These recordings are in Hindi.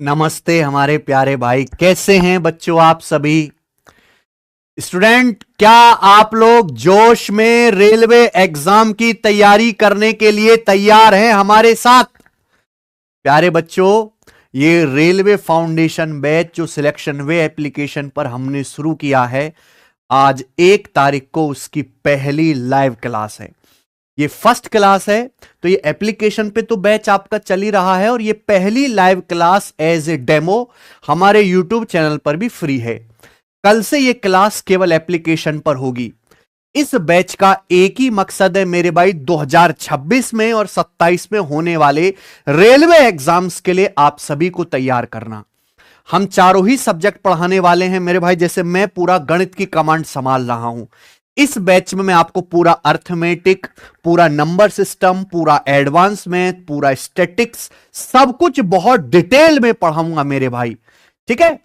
नमस्ते हमारे प्यारे भाई, कैसे हैं बच्चों आप सभी स्टूडेंट। क्या आप लोग जोश में रेलवे एग्जाम की तैयारी करने के लिए तैयार हैं हमारे साथ? प्यारे बच्चों, ये रेलवे फाउंडेशन बैच जो सिलेक्शन वे एप्लीकेशन पर हमने शुरू किया है, आज 1 तारीख को उसकी पहली लाइव क्लास है। ये फर्स्ट क्लास है, तो ये एप्लीकेशन पे तो बैच आपका चल ही रहा है, और ये पहली live class as a demo हमारे यूट्यूब चैनल पर भी फ्री है। कल से ये क्लास केवल एप्लीकेशन पर होगी। इस बैच का एक ही मकसद है मेरे भाई, 2026 में और 27 में होने वाले रेलवे एग्जाम्स के लिए आप सभी को तैयार करना। हम चारों ही सब्जेक्ट पढ़ाने वाले हैं मेरे भाई। जैसे मैं पूरा गणित की कमांड संभाल रहा हूं, इस बैच में मैं आपको पूरा अर्थमेटिक, पूरा नंबर सिस्टम, पूरा एडवांस मैथ, पूरा स्टैटिक्स, सब कुछ बहुत डिटेल में पढ़ाऊंगा मेरे भाई। ठीक है,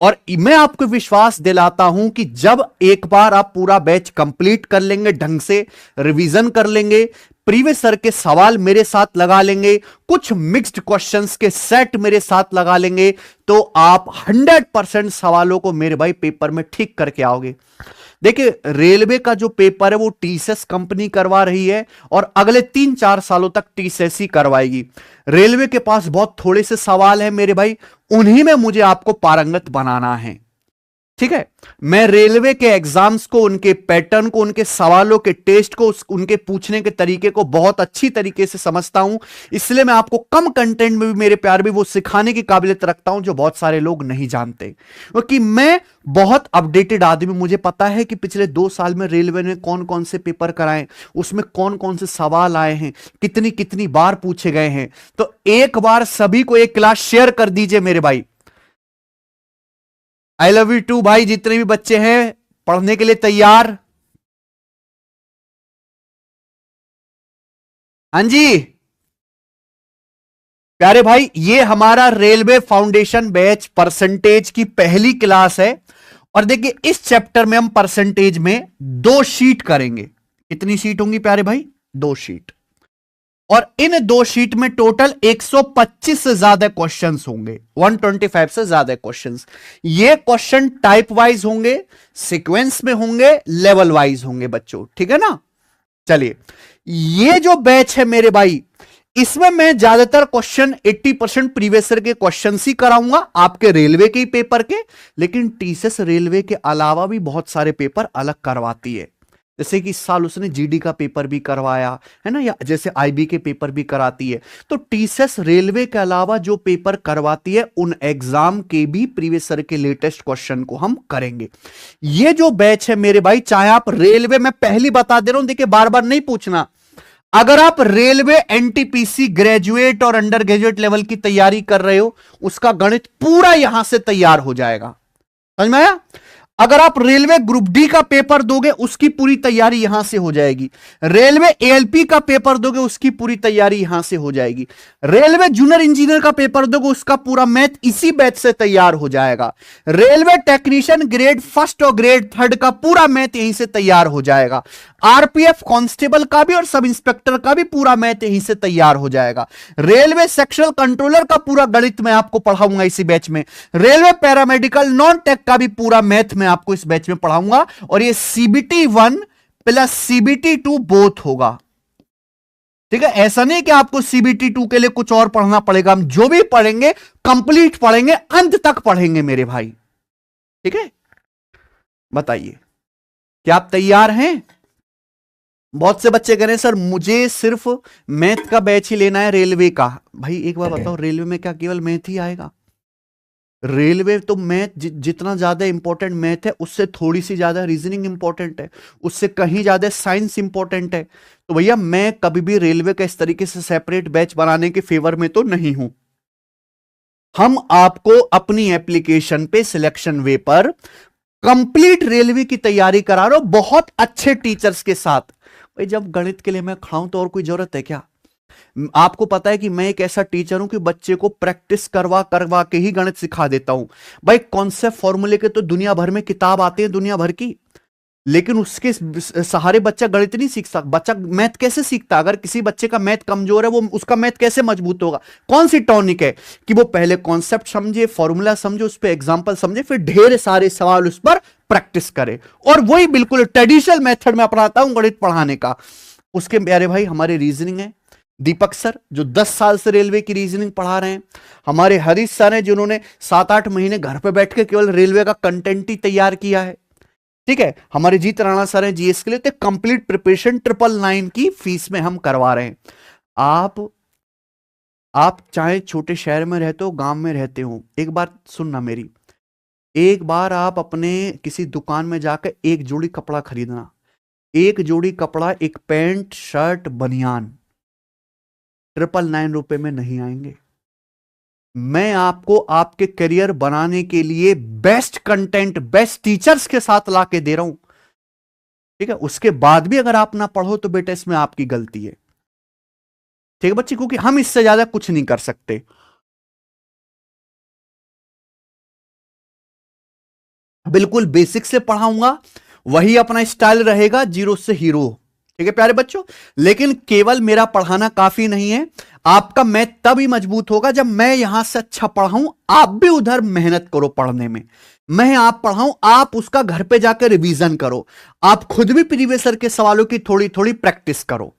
और मैं आपको विश्वास दिलाता हूं कि जब एक बार आप पूरा बैच कंप्लीट कर लेंगे, ढंग से रिवीजन कर लेंगे, प्रीवियस सर के सवाल मेरे साथ लगा लेंगे, कुछ मिक्स्ड क्वेश्चंस के सेट मेरे साथ लगा लेंगे, तो आप 100% सवालों को मेरे भाई पेपर में ठीक करके आओगे। देखिए, रेलवे का जो पेपर है वो टीसीएस कंपनी करवा रही है, और अगले 3-4 सालों तक टीसीएस ही करवाएगी। रेलवे के पास बहुत थोड़े से सवाल हैं मेरे भाई, उन्हीं में मुझे आपको पारंगत बनाना है। ठीक है, मैं रेलवे के एग्जाम्स को, उनके पैटर्न को, उनके सवालों के टेस्ट को, उनके पूछने के तरीके को बहुत अच्छी तरीके से समझता हूं। इसलिए मैं आपको कम कंटेंट में भी मेरे प्यार भी वो सिखाने की काबिलियत रखता हूं जो बहुत सारे लोग नहीं जानते, क्योंकि मैं बहुत अपडेटेड आदमी। मुझे पता है कि पिछले 2 साल में रेलवे ने कौन कौन से पेपर कराए, उसमें कौन कौन से सवाल आए हैं, कितनी कितनी बार पूछे गए हैं। तो एक बार सभी को एक क्लास शेयर कर दीजिए मेरे भाई। आई लव यू टू भाई। जितने भी बच्चे हैं पढ़ने के लिए तैयार? हाँ जी प्यारे भाई, ये हमारा रेलवे फाउंडेशन बैच परसेंटेज की पहली क्लास है। और देखिए, इस चैप्टर में हम परसेंटेज में 2 शीट करेंगे। कितनी शीट होंगी प्यारे भाई? 2 शीट। और इन 2 शीट में टोटल 125 से ज्यादा क्वेश्चंस होंगे, 125 से ज्यादा क्वेश्चंस। ये क्वेश्चन टाइप वाइज होंगे, सीक्वेंस में होंगे, लेवल वाइज होंगे बच्चों। ठीक है ना? चलिए, ये जो बैच है मेरे भाई, इसमें मैं ज्यादातर क्वेश्चन 80% प्रीवियस ईयर के क्वेश्चन ही कराऊंगा, आपके रेलवे के ही पेपर के। लेकिन टीसीएस रेलवे के अलावा भी बहुत सारे पेपर अलग करवाती है। जैसे कि इस साल उसने जीडी का पेपर भी करवाया है ना, या जैसे आईबी के पेपर भी कराती है। तो टीसीएस रेलवे के अलावा जो पेपर करवाती है, उन एग्जाम के भी प्रीवियस ईयर के लेटेस्ट क्वेश्चन को हम करेंगे। ये जो बैच है मेरे भाई, चाहे आप रेलवे में, पहली बता दे रहा हूं, देखिए बार बार नहीं पूछना, अगर आप रेलवे एनटीपीसी ग्रेजुएट और अंडर ग्रेजुएट लेवल की तैयारी कर रहे हो, उसका गणित पूरा यहां से तैयार हो जाएगा। समझ में आया? अगर आप रेलवे ग्रुप डी का पेपर दोगे, उसकी पूरी तैयारी यहां से हो जाएगी। रेलवे एएलपी का पेपर दोगे, उसकी पूरी तैयारी यहां से हो जाएगी। रेलवे जूनियर इंजीनियर का पेपर दोगे, उसका पूरा मैथ इसी बैच से तैयार हो जाएगा। रेलवे टेक्नीशियन ग्रेड 1 और ग्रेड 3 का पूरा मैथ यहीं से तैयार हो जाएगा। आरपीएफ कांस्टेबल का भी और सब इंस्पेक्टर का भी पूरा मैथ यहीं से तैयार हो जाएगा। रेलवे सेक्शनल कंट्रोलर का पूरा गणित मैं आपको पढ़ाऊंगा इसी बैच में। रेलवे पैरामेडिकल नॉन टेक का भी पूरा मैथ मैं आपको इस बैच में पढ़ाऊंगा। और ये सीबीटी 1 प्लस सीबीटी 2 बोथ होगा। ठीक है, ऐसा नहीं कि आपको सीबीटी 2 के लिए कुछ और पढ़ना पड़ेगा। हम जो भी पढ़ेंगे कंप्लीट पढ़ेंगे, अंत तक पढ़ेंगे मेरे भाई। ठीक है, बताइए क्या आप तैयार हैं? बहुत से बच्चे कह रहे हैं सर मुझे सिर्फ मैथ का बैच ही लेना है रेलवे का। भाई एक बार बताओ, रेलवे में क्या केवल मैथ ही आएगा? रेलवे तो मैथ जितना ज्यादा इंपॉर्टेंट मैथ है, उससे थोड़ी सी ज्यादा रीजनिंग इंपॉर्टेंट है, उससे कहीं ज्यादा साइंस इंपॉर्टेंट है। तो भैया मैं कभी भी रेलवे का इस तरीके से सेपरेट बैच बनाने के फेवर में तो नहीं हूं। हम आपको अपनी एप्लीकेशन पे सिलेक्शन वे पर कंप्लीट रेलवे की तैयारी करा रहे हो, बहुत अच्छे टीचर्स के साथ। भाई जब गणित के लिए मैं खड़ा हूं तो और कोई जरूरत है क्या? आपको पता है कि मैं एक ऐसा टीचर हूं कि बच्चे को प्रैक्टिस करवा करवा के ही गणित सिखा देता हूं। भाई कॉन्सेप्ट फॉर्मूले के तो दुनिया भर में किताब आते हैं, दुनिया भर की। लेकिन उसके सहारे बच्चा गणित नहीं सीख सकता। बच्चा मैथ कैसे सीखता? अगर किसी बच्चे का मैथ कमजोर है, वो उसका मैथ कैसे मजबूत होगा? कौन सी टॉनिक है कि वो पहले कॉन्सेप्ट समझे, फॉर्मूला समझे, उस पर एग्जाम्पल समझे, फिर ढेर सारे सवाल उस पर प्रैक्टिस करे। और वही बिल्कुल ट्रेडिशनल मेथड में अपनाता हूं गणित पढ़ाने का। उसके प्यारे भाई हमारे रीजनिंग है दीपक सर, जो 10 साल से रेलवे की रीजनिंग पढ़ा रहे हैं। हमारे हरीश सर हैं, जिन्होंने 7-8 महीने घर पे बैठ के केवल रेलवे का कंटेंट ही तैयार किया है। ठीक है, हमारे जीत राणा सर हैं जीएस के लिए, तो कंप्लीट प्रिपरेशन 999 की फीस में हम करवा रहे हैं। आप चाहे छोटे शहर में रहते हो, गांव में रहते हो, एक बार सुनना मेरी। एक बार आप अपने किसी दुकान में जाकर एक जोड़ी कपड़ा खरीदना। एक जोड़ी कपड़ा, एक पैंट शर्ट बनियान 999 रुपए में नहीं आएंगे। मैं आपको आपके करियर बनाने के लिए बेस्ट कंटेंट, बेस्ट टीचर्स के साथ लाके दे रहा हूं। ठीक है, उसके बाद भी अगर आप ना पढ़ो तो बेटा इसमें आपकी गलती है। ठीक है बच्चे, क्योंकि हम इससे ज्यादा कुछ नहीं कर सकते। बिल्कुल बेसिक से पढ़ाऊंगा, वही अपना स्टाइल रहेगा, जीरो से हीरो। ठीक है प्यारे बच्चों, लेकिन केवल मेरा पढ़ाना काफी नहीं है। आपका मैथ तभी मजबूत होगा जब मैं यहां से अच्छा पढ़ाऊं, आप भी उधर मेहनत करो पढ़ने में। मैं आप पढ़ाऊं, आप उसका घर पे जाकर रिवीजन करो, आप खुद भी प्रीवियस ईयर के सवालों की थोड़ी थोड़ी प्रैक्टिस करो।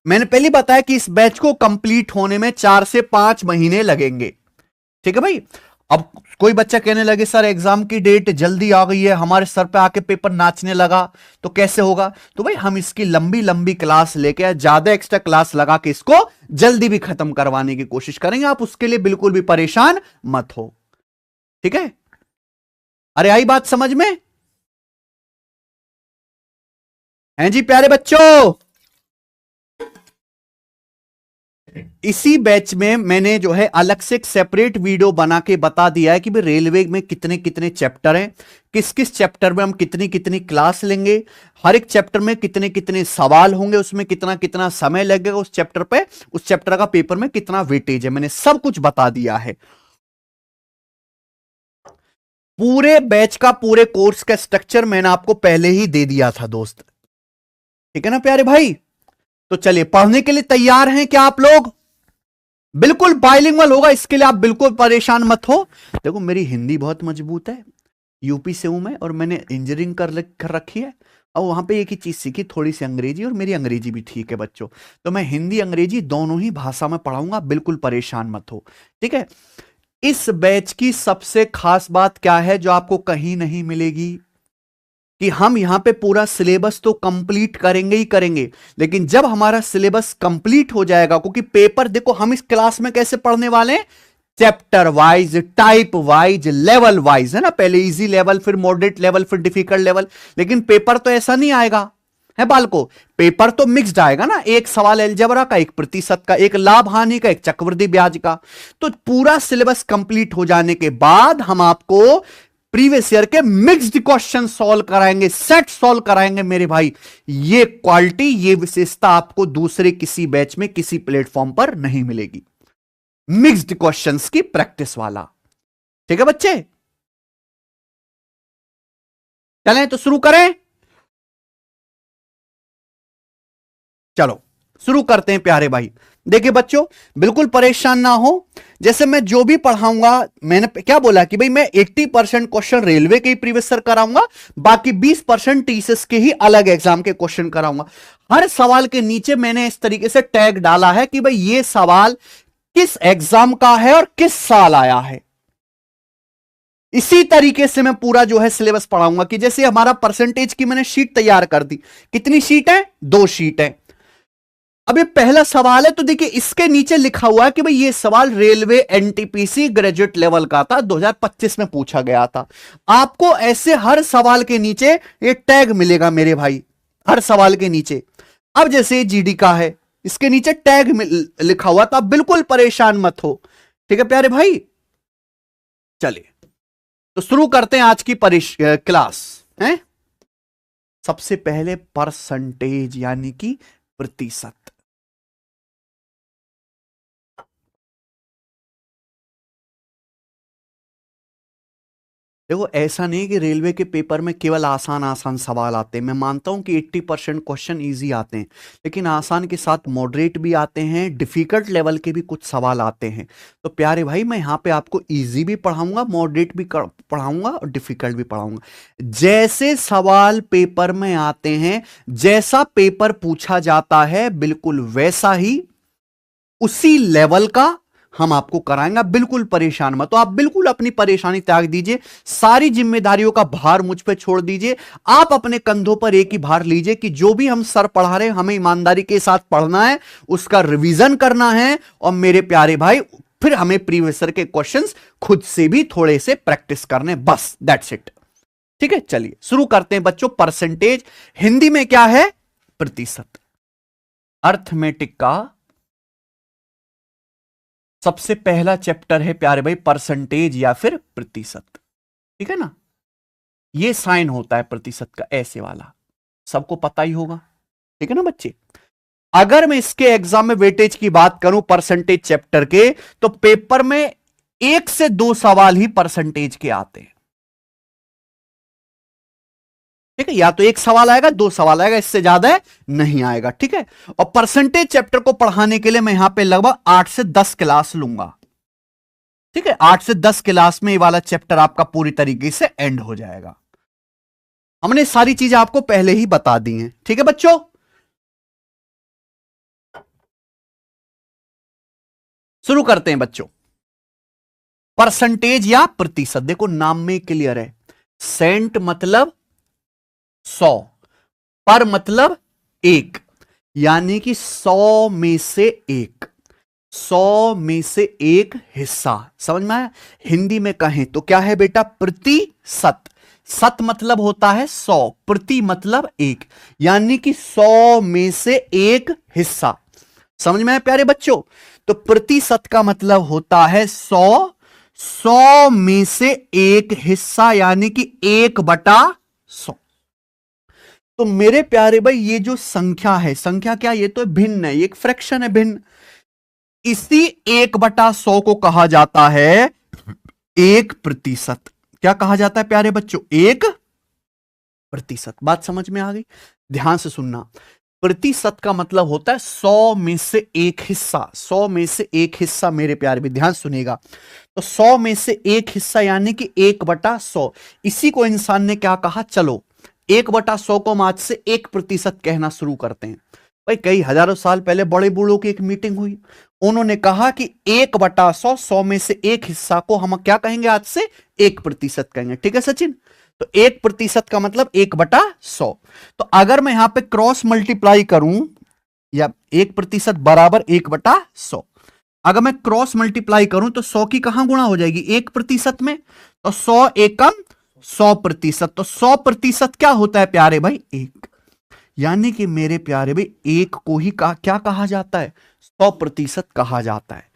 मैंने पहले बताया कि इस बैच को कंप्लीट होने में 4 से 5 महीने लगेंगे। ठीक है भाई। अब कोई बच्चा कहने लगे सर एग्जाम की डेट जल्दी आ गई है, हमारे सर पे आके पेपर नाचने लगा, तो कैसे होगा? तो भाई हम इसकी लंबी लंबी क्लास लेके, ज्यादा एक्स्ट्रा क्लास लगा के इसको जल्दी भी खत्म करवाने की कोशिश करेंगे। आप उसके लिए बिल्कुल भी परेशान मत हो। ठीक है, अरे आई बात समझ में? हैं जी प्यारे बच्चों? इसी बैच में मैंने जो है अलग से एक सेपरेट वीडियो बना के बता दिया है कि भाई रेलवे में कितने कितने चैप्टर हैं, किस किस चैप्टर में हम कितनी कितनी क्लास लेंगे, हर एक चैप्टर में कितने कितने सवाल होंगे, उसमें कितना कितना समय लगेगा, उस चैप्टर पे, उस चैप्टर का पेपर में कितना वेटेज है, मैंने सब कुछ बता दिया है। पूरे बैच का, पूरे कोर्स का स्ट्रक्चर मैंने आपको पहले ही दे दिया था दोस्त। ठीक है ना प्यारे भाई? तो चलिए, पढ़ने के लिए तैयार हैं क्या आप लोग? बिल्कुल बाइलिंगुअल होगा, इसके लिए आप बिल्कुल परेशान मत हो। देखो मेरी हिंदी बहुत मजबूत है, यूपी से हूं मैं, और मैंने इंजीनियरिंग कर रखी है, और वहां पे एक ही चीज सीखी, थोड़ी सी अंग्रेजी, और मेरी अंग्रेजी भी ठीक है बच्चों। तो मैं हिंदी अंग्रेजी दोनों ही भाषा में पढ़ाऊंगा, बिल्कुल परेशान मत हो। ठीक है, इस बैच की सबसे खास बात क्या है जो आपको कहीं नहीं मिलेगी, कि हम यहां पे पूरा सिलेबस तो कंप्लीट करेंगे ही करेंगे, लेकिन जब हमारा सिलेबस कंप्लीट हो जाएगा, क्योंकि पेपर देखो हम इस क्लास में कैसे पढ़ने वाले हैं, chapter wise, type wise, level wise, है ना, पहले इजी लेवल, फिर मॉडरेट लेवल, फिर डिफिकल्ट लेवल। लेकिन पेपर तो ऐसा नहीं आएगा है बालको, पेपर तो मिक्स्ड आएगा ना, एक सवाल अलजेब्रा का, एक प्रतिशत का, एक लाभ हानि का, एक चक्रवृद्धि ब्याज का। तो पूरा सिलेबस कंप्लीट हो जाने के बाद हम आपको प्रीवियस ईयर के मिक्स्ड क्वेश्चन सॉल्व कराएंगे, सेट सॉल्व कराएंगे मेरे भाई। ये क्वालिटी, ये विशेषता आपको दूसरे किसी बैच में, किसी प्लेटफॉर्म पर नहीं मिलेगी। मिक्स्ड क्वेश्चंस की प्रैक्टिस वाला। ठीक है बच्चे, चलें तो शुरू करें। चलो शुरू करते हैं प्यारे भाई। देखिए बच्चों, बिल्कुल परेशान ना हो, जैसे मैं जो भी पढ़ाऊंगा, मैंने क्या बोला कि भाई मैं 80% क्वेश्चन रेलवे के ही प्रीवियस सर कराऊंगा, बाकी 20% टीसीएस के ही अलग एग्जाम के क्वेश्चन कराऊंगा। हर सवाल के नीचे मैंने इस तरीके से टैग डाला है कि भाई ये सवाल किस एग्जाम का है और किस साल आया है। इसी तरीके से मैं पूरा जो है सिलेबस पढ़ाऊंगा, कि जैसे हमारा परसेंटेज की मैंने शीट तैयार कर दी। कितनी शीट है? 2 शीट है। अब ये पहला सवाल है, तो देखिए इसके नीचे लिखा हुआ है कि भाई ये सवाल रेलवे एनटीपीसी ग्रेजुएट लेवल का था, 2025 में पूछा गया था। आपको ऐसे हर सवाल के नीचे ये टैग मिलेगा मेरे भाई, हर सवाल के नीचे। अब जैसे जीडी का है, इसके नीचे टैग लिखा हुआ, तो आप बिल्कुल परेशान मत हो। ठीक है प्यारे भाई, चलिए तो शुरू करते हैं आज की क्लास है। सबसे पहले परसेंटेज यानी कि प्रतिशत। देखो ऐसा नहीं कि रेलवे के पेपर में केवल आसान आसान सवाल आते हैं। मैं मानता हूं कि 80% क्वेश्चन इजी आते हैं, लेकिन आसान के साथ मॉडरेट भी आते हैं, डिफिकल्ट लेवल के भी कुछ सवाल आते हैं। तो प्यारे भाई मैं यहाँ पे आपको इजी भी पढ़ाऊंगा, मॉडरेट भी पढ़ाऊंगा और डिफिकल्ट भी पढ़ाऊंगा। जैसे सवाल पेपर में आते हैं, जैसा पेपर पूछा जाता है, बिल्कुल वैसा ही उसी लेवल का हम आपको कराएंगे। बिल्कुल परेशान मत, तो आप बिल्कुल अपनी परेशानी त्याग दीजिए, सारी जिम्मेदारियों का भार मुझ पे छोड़ दीजिए। आप अपने कंधों पर एक ही भार लीजिए कि जो भी हम सर पढ़ा रहे हैं हमें ईमानदारी के साथ पढ़ना है, उसका रिवीजन करना है, और मेरे प्यारे भाई फिर हमें प्रीवियस ईयर के क्वेश्चंस खुद से भी थोड़े से प्रैक्टिस करने, बस दैट्स इट। ठीक है, चलिए शुरू करते हैं बच्चों। परसेंटेज हिंदी में क्या है? प्रतिशत। अर्थमेटिक का सबसे पहला चैप्टर है प्यारे भाई परसेंटेज या फिर प्रतिशत। ठीक है ना, ये साइन होता है प्रतिशत का, ऐसे वाला, सबको पता ही होगा। ठीक है ना बच्चे। अगर मैं इसके एग्जाम में वेटेज की बात करूं परसेंटेज चैप्टर के, तो पेपर में 1 से 2 सवाल ही परसेंटेज के आते हैं। ठीक है, या तो 1 सवाल आएगा, 2 सवाल आएगा, इससे ज्यादा नहीं आएगा। ठीक है, और परसेंटेज चैप्टर को पढ़ाने के लिए मैं यहां पे लगभग 8 से 10 क्लास लूंगा। ठीक है, 8 से 10 क्लास में ये वाला चैप्टर आपका पूरी तरीके से एंड हो जाएगा। हमने सारी चीजें आपको पहले ही बता दी हैं। ठीक है बच्चों, शुरू करते हैं बच्चों। परसेंटेज या प्रतिशत, देखो नाम में क्लियर है। सेंट मतलब 100, पर मतलब 1, यानी कि 100 में से 1, 100 में से 1 हिस्सा। समझ में आया? हिंदी में कहें तो क्या है बेटा? प्रतिशत। सत मतलब होता है 100, प्रति मतलब 1, यानी कि 100 में से 1 हिस्सा। समझ में आया प्यारे बच्चों? तो प्रतिशत का मतलब होता है 100, 100 में से 1 हिस्सा, यानी कि 1/100। तो मेरे प्यारे भाई ये जो संख्या है, संख्या क्या? ये तो भिन्न है, ये एक फ्रैक्शन है, भिन्न। इसी 1/100 को कहा जाता है 1%। क्या कहा जाता है प्यारे बच्चों? 1%। बात समझ में आ गई? ध्यान से सुनना। प्रतिशत का मतलब होता है 100 में से 1 हिस्सा। 100 में से 1 हिस्सा मेरे प्यारे भी ध्यान सुनेगा। तो 100 में से 1 हिस्सा यानी कि 1/100। इसी को इंसान ने क्या कहा? चलो 1/100 को हम आज से 1% कहना शुरू करते हैं। भाई कई हजारों साल पहले बड़े बूढ़ों की एक मीटिंग हुई, उन्होंने कहा कि 1/100, 100 में से 1 हिस्सा को हम क्या कहेंगे? आज से 1% कहेंगे। ठीक है सचिन? तो 1% का मतलब 1/100। तो अगर मैं यहां पे क्रॉस मल्टीप्लाई करूं, या 1% बराबर 1/100, अगर मैं क्रॉस मल्टीप्लाई करूं तो 100 की कहां गुणा हो जाएगी? 1% में। तो 100 एकम 100%। तो 100% क्या होता है प्यारे भाई? 1। यानी कि मेरे प्यारे भाई 1 को ही क्या कहा जाता है? 100% कहा जाता है।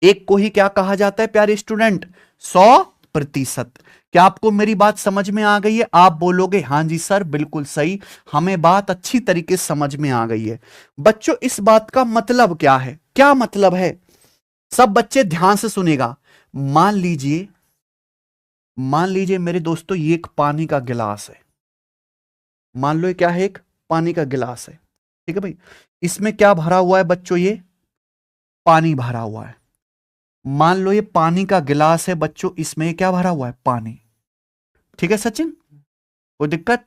1 को ही क्या कहा जाता है प्यारे स्टूडेंट? 100%। क्या आपको मेरी बात समझ में आ गई है? आप बोलोगे हां जी सर बिल्कुल सही, हमें बात अच्छी तरीके से समझ में आ गई है। बच्चों इस बात का मतलब क्या है? क्या मतलब है? सब बच्चे ध्यान से सुनेगा। मान लीजिए मेरे दोस्तों ये एक पानी का गिलास है। मान लो ये क्या है? एक पानी का गिलास है। ठीक है भाई, इसमें क्या भरा हुआ है बच्चों? ये पानी भरा हुआ है। मान लो ये पानी का गिलास है बच्चों, इसमें क्या भरा हुआ है? पानी। ठीक है सचिन, कोई दिक्कत?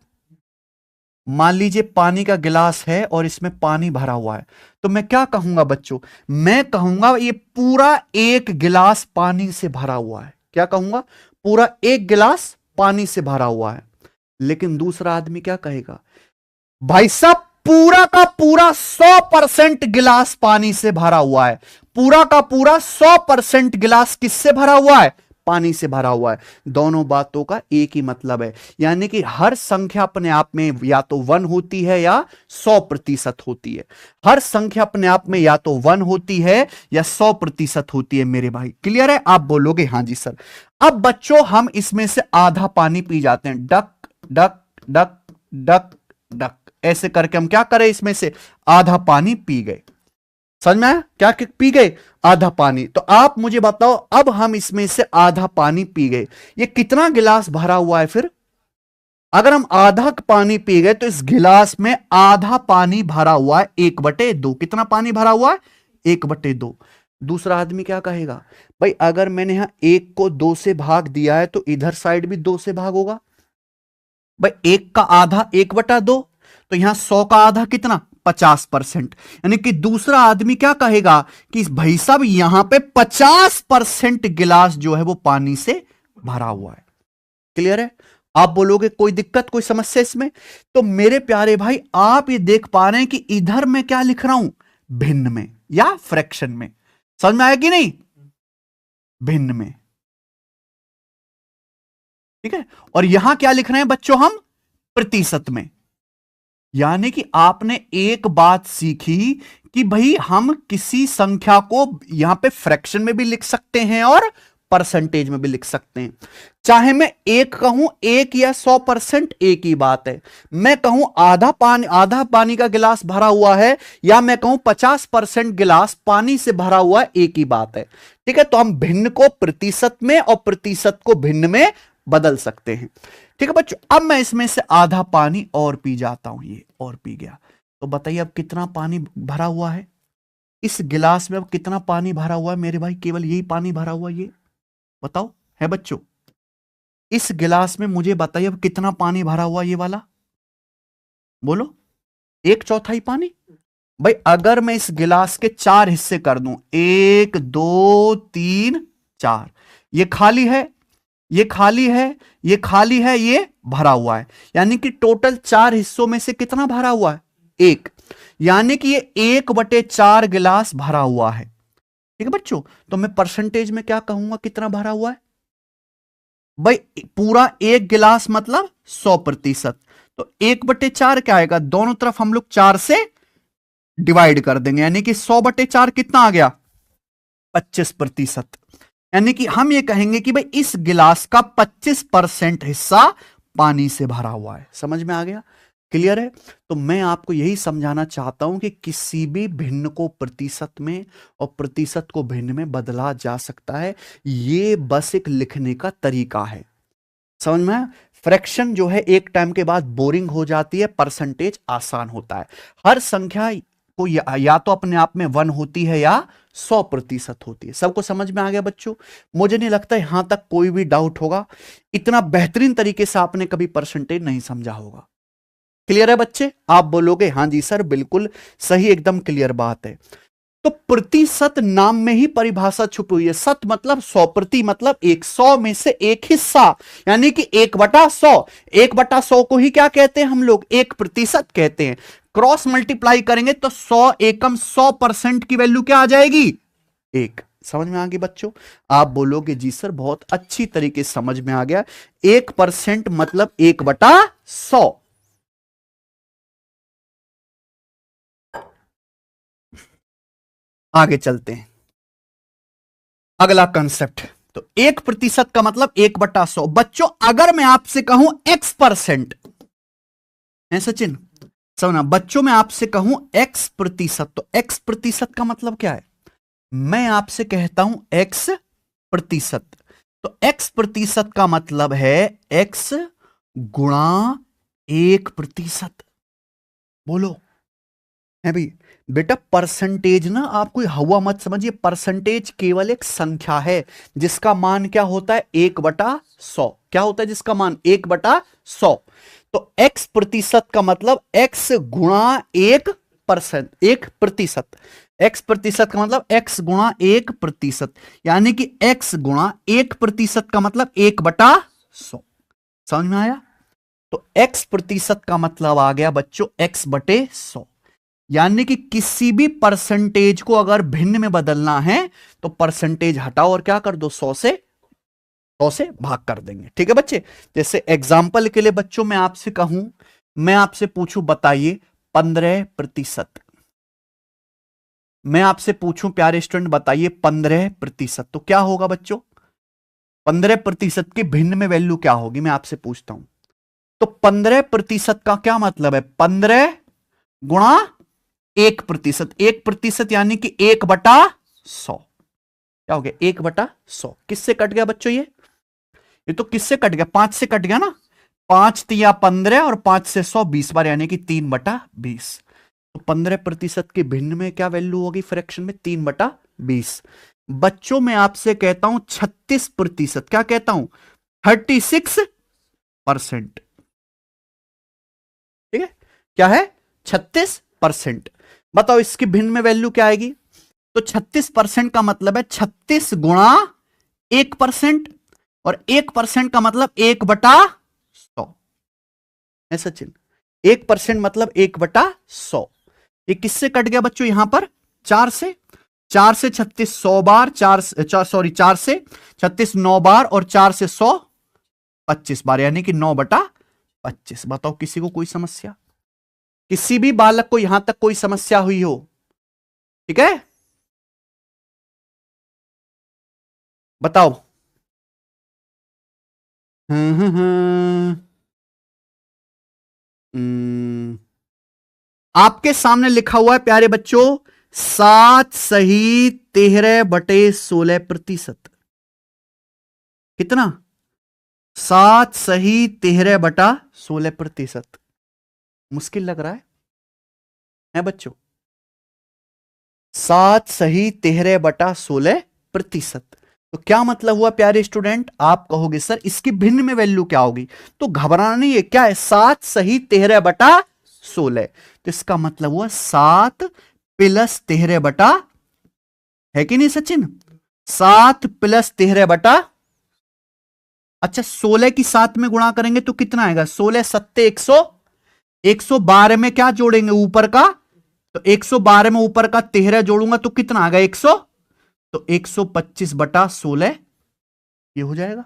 मान लीजिए पानी का गिलास है और इसमें पानी भरा हुआ है, तो मैं क्या कहूंगा बच्चों? मैं कहूंगा ये पूरा एक गिलास पानी से भरा हुआ है। क्या कहूंगा? पूरा एक गिलास पानी से भरा हुआ है। लेकिन दूसरा आदमी क्या कहेगा? भाई साहब पूरा का पूरा 100% गिलास पानी से भरा हुआ है। पूरा का पूरा 100% गिलास किससे भरा हुआ है? पानी से भरा हुआ है। दोनों बातों का एक ही मतलब है, यानी कि हर संख्या अपने आप में या तो 1 होती है या 100% होती है। हर संख्या अपने आप में या तो 1 होती है या 100% होती है। मेरे भाई क्लियर है? आप बोलोगे हां जी सर। अब बच्चों हम इसमें से आधा पानी पी जाते हैं, duck duck duck duck duck, ऐसे करके हम क्या करें? इसमें से आधा पानी पी गए। समझ में आया? क्या पी गए? आधा पानी। तो आप मुझे बताओ, अब हम इसमें से आधा पानी पी गए, ये कितना गिलास भरा हुआ है? फिर अगर हम आधा पानी पी गए तो इस गिलास में आधा पानी भरा हुआ है 1/2। कितना पानी भरा हुआ है? 1/2। दूसरा आदमी क्या कहेगा? भाई अगर मैंने यहां 1 को 2 से भाग दिया है तो इधर साइड भी 2 से भाग होगा। भाई 1 का आधा 1/2, तो यहां 100 का आधा कितना? 50%। यानी कि दूसरा आदमी क्या कहेगा कि भाई साहब यहां पे 50% गिलास जो है वो पानी से भरा हुआ है। क्लियर है? आप बोलोगे कोई दिक्कत, कोई समस्या इसमें? तो मेरे प्यारे भाई आप ये देख पा रहे हैं कि इधर मैं क्या लिख रहा हूं? भिन्न में या फ्रैक्शन में। समझ में आया कि नहीं? भिन्न में। ठीक है। और यहां क्या लिख रहे हैं बच्चों हम? प्रतिशत में। यानी कि आपने एक बात सीखी कि भाई हम किसी संख्या को यहां पे फ्रैक्शन में भी लिख सकते हैं और परसेंटेज में भी लिख सकते हैं। चाहे मैं एक कहूं, एक या 100%, एक ही बात है। मैं कहूं आधा पानी का गिलास भरा हुआ है, या मैं कहूं 50% गिलास पानी से भरा हुआ है, एक ही बात है। ठीक है। तो हम भिन्न को प्रतिशत में और प्रतिशत को भिन्न में बदल सकते हैं। ठीक है बच्चों। अब मैं इसमें से आधा पानी और पी जाता हूं, ये और पी गया, तो बताइए अब कितना पानी भरा हुआ है इस गिलास में? अब कितना पानी भरा हुआ है मेरे भाई? केवल यही पानी भरा हुआ है, ये बताओ है बच्चों? इस गिलास में मुझे बताइए अब कितना पानी भरा हुआ ये वाला? बोलो। 1/4 पानी। भाई अगर मैं इस गिलास के 4 हिस्से कर दूं, 1 2 3 4, ये खाली है, ये खाली है, ये खाली है, ये भरा हुआ है। यानी कि टोटल 4 हिस्सों में से कितना भरा हुआ है? 1। यानी कि ये 1/4 गिलास भरा हुआ है। ठीक है बच्चों। तो मैं परसेंटेज में क्या कहूंगा कितना भरा हुआ है? भाई पूरा 1 गिलास मतलब 100%। तो 1/4 क्या आएगा? दोनों तरफ हम लोग 4 से डिवाइड कर देंगे, यानी कि 100/4 कितना आ गया? 25%। यानी कि हम ये कहेंगे कि भाई इस गिलास का 25% हिस्सा पानी से भरा हुआ है। समझ में आ गया? क्लियर है? तो मैं आपको यही समझाना चाहता हूं कि किसी भी भिन्न को प्रतिशत में और प्रतिशत को भिन्न में बदला जा सकता है। ये बस एक लिखने का तरीका है। समझ में आया? फ्रैक्शन जो है एक टाइम के बाद बोरिंग हो जाती है, परसेंटेज आसान होता है। हर संख्या को या तो अपने आप में 1 होती है या 100% होती है। सबको समझ में आ गया बच्चों? मुझे नहीं लगता यहां तक कोई भी डाउट होगा। इतना बेहतरीन तरीके से आपने कभी परसेंटेज नहीं समझा होगा। क्लियर है बच्चे? आप बोलोगे हाँ जी सर बिल्कुल सही, एकदम क्लियर बात है। तो प्रतिशत नाम में ही परिभाषा छुपी हुई है। सत मतलब 100, प्रति मतलब 100 में से एक हिस्सा, यानी कि 1/100। 1/100 को ही क्या कहते हैं हम लोग? 1% कहते हैं। क्रॉस मल्टीप्लाई करेंगे तो 100 एकम 100% की वैल्यू क्या आ जाएगी? 1। समझ में आ गई बच्चों? आप बोलोगे जी सर बहुत अच्छी तरीके से समझ में आ गया। 1% मतलब 1/100। आगे चलते हैं, अगला कंसेप्ट। तो 1% का मतलब 1/100। बच्चों अगर मैं आपसे कहूं X%, है सचिन? समझना बच्चों, मैं आपसे कहूं X%, तो X% का मतलब क्या है? मैं आपसे कहता हूं X%, तो X% का मतलब है X गुणा 1%। बोलो है भाई? बेटा परसेंटेज ना आप कोई हवा मत समझिए। परसेंटेज केवल एक संख्या है जिसका मान क्या होता है? 1/100। क्या होता है जिसका मान? 1/100। तो X% का मतलब X गुणा 1%, 1%। X% का मतलब X गुणा 1%, यानी कि X गुणा 1% का मतलब 1/100। समझ में आया? तो X% का मतलब आ गया बच्चों X/100। यानी कि किसी भी परसेंटेज को अगर भिन्न में बदलना है तो परसेंटेज हटाओ और क्या कर दो? 100 से भाग कर देंगे। ठीक है बच्चे? जैसे एग्जाम्पल के लिए बच्चों मैं आपसे कहूं, मैं आपसे पूछूं बताइए 15%। मैं आपसे पूछूं प्यारे स्टूडेंट बताइए 15%, तो क्या होगा बच्चों? 15% की भिन्न में वैल्यू क्या होगी? मैं आपसे पूछता हूं। तो 15% का क्या मतलब है? 15 गुणा 1%, 1% यानी कि 1/100। क्या हो गया? 1/100। किससे कट गया बच्चों? ये तो किससे कट गया? 5 से कट गया ना। 5 तिया 15 और 5 से 100 20 बार, यानी कि 3/20। तो 15% के भिन्न में क्या वैल्यू होगी फ्रैक्शन में? 3/20। बच्चों मैं आपसे कहता हूं 36%। क्या कहता हूं? 36%। ठीक है, क्या है? 36%। बताओ इसकी भिन्न में वैल्यू क्या आएगी? तो 36% का मतलब है 36 गुणा 1%, और 1% का मतलब 1/100 है सचिन। 1% मतलब 1/100। ये किससे कट गया बच्चों? यहां पर 4 से। 4 से 36 100 बार, 4 से 36 9 बार, और 4 से 100 25 बार, यानी कि 9/25। बताओ किसी को कोई समस्या? किसी भी बालक को यहां तक कोई समस्या हुई हो? ठीक है, बताओ। हम्म हम्म हम्म हम्म। आपके सामने लिखा हुआ है प्यारे बच्चों 7 सही 13/16%। कितना? 7 सही 13/16%। मुश्किल लग रहा है बच्चों? 7 सही 13/16%। तो क्या मतलब हुआ प्यारे स्टूडेंट? आप कहोगे सर इसकी भिन्न में वैल्यू क्या होगी? तो घबराना नहीं है। क्या है? 7 सही 13/16। तो इसका मतलब हुआ 7 प्लस 13 है कि नहीं सचिन? 7 प्लस 13 अच्छा 16 की 7 में गुणा करेंगे तो कितना आएगा? 16 सत्ते 100। 112 में क्या जोड़ेंगे ऊपर का? तो 112 में ऊपर का 13 जोड़ूंगा तो कितना आ गया? 100। तो 125/16 ये हो जाएगा।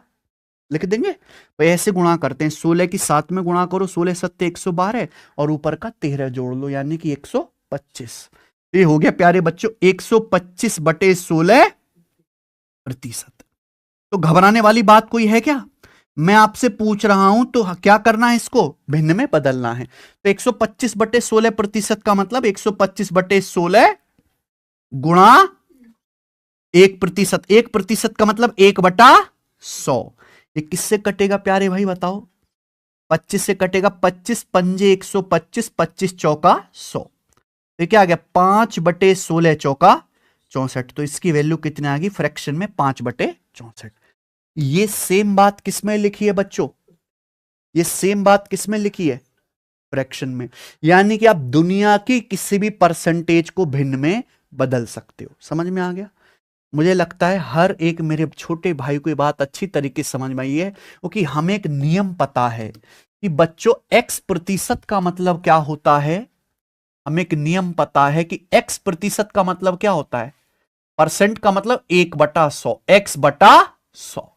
लिख देंगे तो ऐसे गुणा करते हैं। 16 की 7 में गुणा करो, 16 सत्ते 112 और ऊपर का 13 जोड़ लो, यानी कि 125। ये हो गया प्यारे बच्चों 125/16%। तो घबराने वाली बात कोई है क्या? मैं आपसे पूछ रहा हूं तो क्या करना है? इसको भिन्न में बदलना है। तो 125/16% का मतलब 125/16 गुणा 1%। 1% का मतलब 1/100। ये किससे कटेगा प्यारे भाई बताओ? 25 से कटेगा। 25 पंजे 125, 25 चौका 100। तो क्या आ गया? 5/16 चौका 64। तो इसकी वैल्यू कितनी आ गई फ्रैक्शन में? 5/64। ये सेम बात किसमें लिखी है बच्चों? ये सेम बात किसमें लिखी है? फ्रैक्शन में। यानी कि आप दुनिया की किसी भी परसेंटेज को भिन्न में बदल सकते हो। समझ में आ गया? मुझे लगता है हर एक मेरे छोटे भाई को ये बात अच्छी तरीके से समझ में आई है, क्योंकि हमें एक नियम पता है कि बच्चों x% का मतलब क्या होता है। हमें एक नियम पता है कि x% का मतलब क्या होता है? परसेंट का मतलब 1/100, x/100।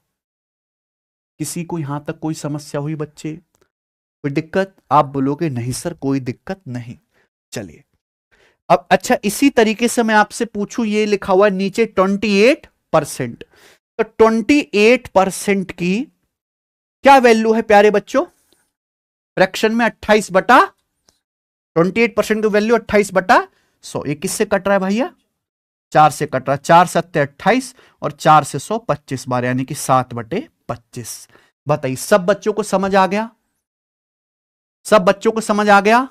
किसी को यहां तक कोई समस्या हुई बच्चे? कोई दिक्कत? आप बोलोगे नहीं सर कोई दिक्कत नहीं। चलिए अब अच्छा इसी तरीके से मैं आपसे पूछूं, ये लिखा हुआ है नीचे 28%। तो 28% की क्या वैल्यू है प्यारे बच्चों? फ्रैक्शन में 28% की वैल्यू 28/100। ये किससे कट रहा है भैया? 4 से कट रहा है। 4 सत्ते 28 और 4 से 100 25 बार, यानी कि 7/25। बताइए सब बच्चों को समझ आ गया? सब बच्चों को समझ आ गया?